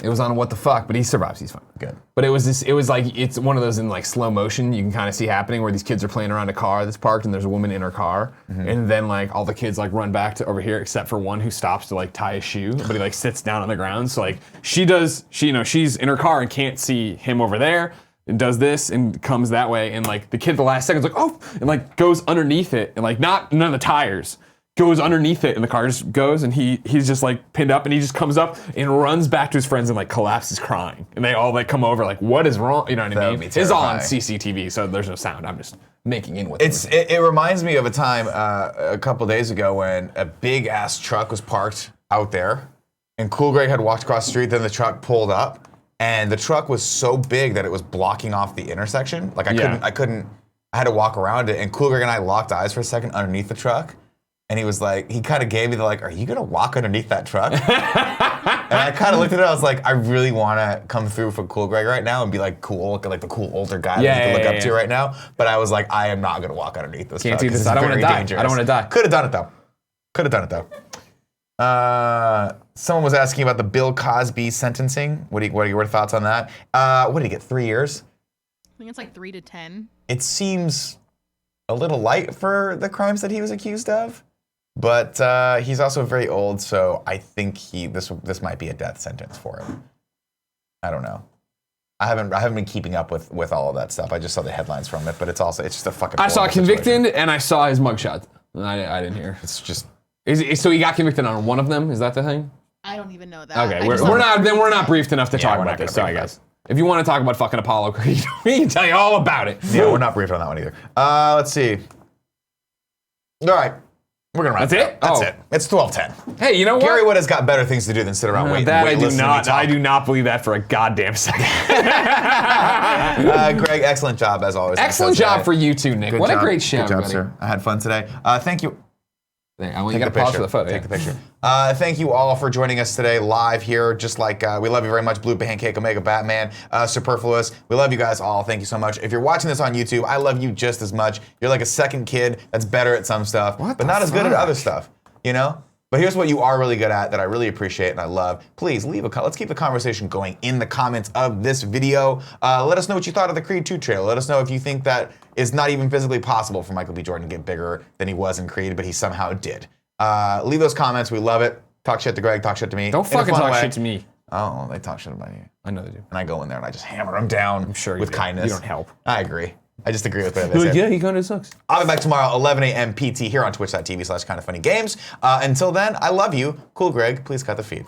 It was on what the fuck, but he survives. He's fine. Good. But it was like, it's one of those in like slow motion you can kind of see happening where these kids are playing around a car that's parked and there's a woman in her car. And then like all the kids like run back to over here except for one who stops to like tie his shoe, but he like sits down on the ground. So like she's in her car and can't see him over there and does this and comes that way. And like the kid the last second's like, oh, and like goes underneath it and like none of the tires. Goes underneath it and the car just goes and he's just like pinned up and he just comes up and runs back to his friends and like collapses crying. And they all like come over like, what is wrong? You know what I mean? It's all on CCTV, so there's no sound. I'm just making in with it. It reminds me of a time a couple days ago when a big ass truck was parked out there and Cool Greg had walked across the street, then the truck pulled up and the truck was so big that it was blocking off the intersection. Like I had to walk around it and Cool Greg and I locked eyes for a second underneath the truck. And he was like, he kind of gave me the like, are you gonna walk underneath that truck? And I kind of looked at it, I was like, I really wanna come through for Cool Greg right now and be like cool, like the cool older guy that you can look up to right now. But I was like, I am not gonna walk underneath this truck. Can't do this, I don't wanna die. I don't wanna die. Could have done it though. Someone was asking about the Bill Cosby sentencing. What are your thoughts on that? What did he get, 3 years? I think it's like 3 to 10. It seems a little light for the crimes that he was accused of. But he's also very old, so I think this might be a death sentence for him. I don't know. I haven't been keeping up with all of that stuff. I just saw the headlines from it, but it's just a fucking. I saw convicted and I saw his mugshot. I didn't hear. It's just. So he got convicted on one of them? Is that the thing? I don't even know that. Okay, we're not briefed enough to talk about this. Sorry, guys. If you want to talk about fucking Apollo Creed, we can tell you all about it. Yeah, we're not briefed on that one either. Let's see. All right. We're gonna wrap it. That's it. It's 12:10. Hey, you know what? Gary Whitta's got better things to do than sit around waiting. That I do not believe that for a goddamn second. Greg, excellent job as always. Excellent job for you too, Nick. What a great show, Good job, sir. I had fun today. Thank you. I want you to pause for the photo. Take the picture. Thank you all for joining us today live here. Just like we love you very much, Blue Pancake, Omega Batman, Superfluous. We love you guys all. Thank you so much. If you're watching this on YouTube, I love you just as much. You're like a second kid that's better at some stuff, but not as good at other stuff. You know? But here's what you are really good at that I really appreciate and I love. Please let's keep the conversation going in the comments of this video. Let us know what you thought of the Creed 2 trailer. Let us know if you think that it's not even physically possible for Michael B. Jordan to get bigger than he was in Creed, but he somehow did. Leave those comments. We love it. Talk shit to Greg. Talk shit to me. Don't fucking talk shit to me. Oh, they talk shit about you. I know they do. And I go in there and I just hammer them down with kindness. You don't help. I agree. I just agree with what they said. Yeah, he kind of sucks. I'll be back tomorrow, 11 a.m. PT here on twitch.tv/kindoffunnygames. Until then, I love you. Cool Greg, please cut the feed.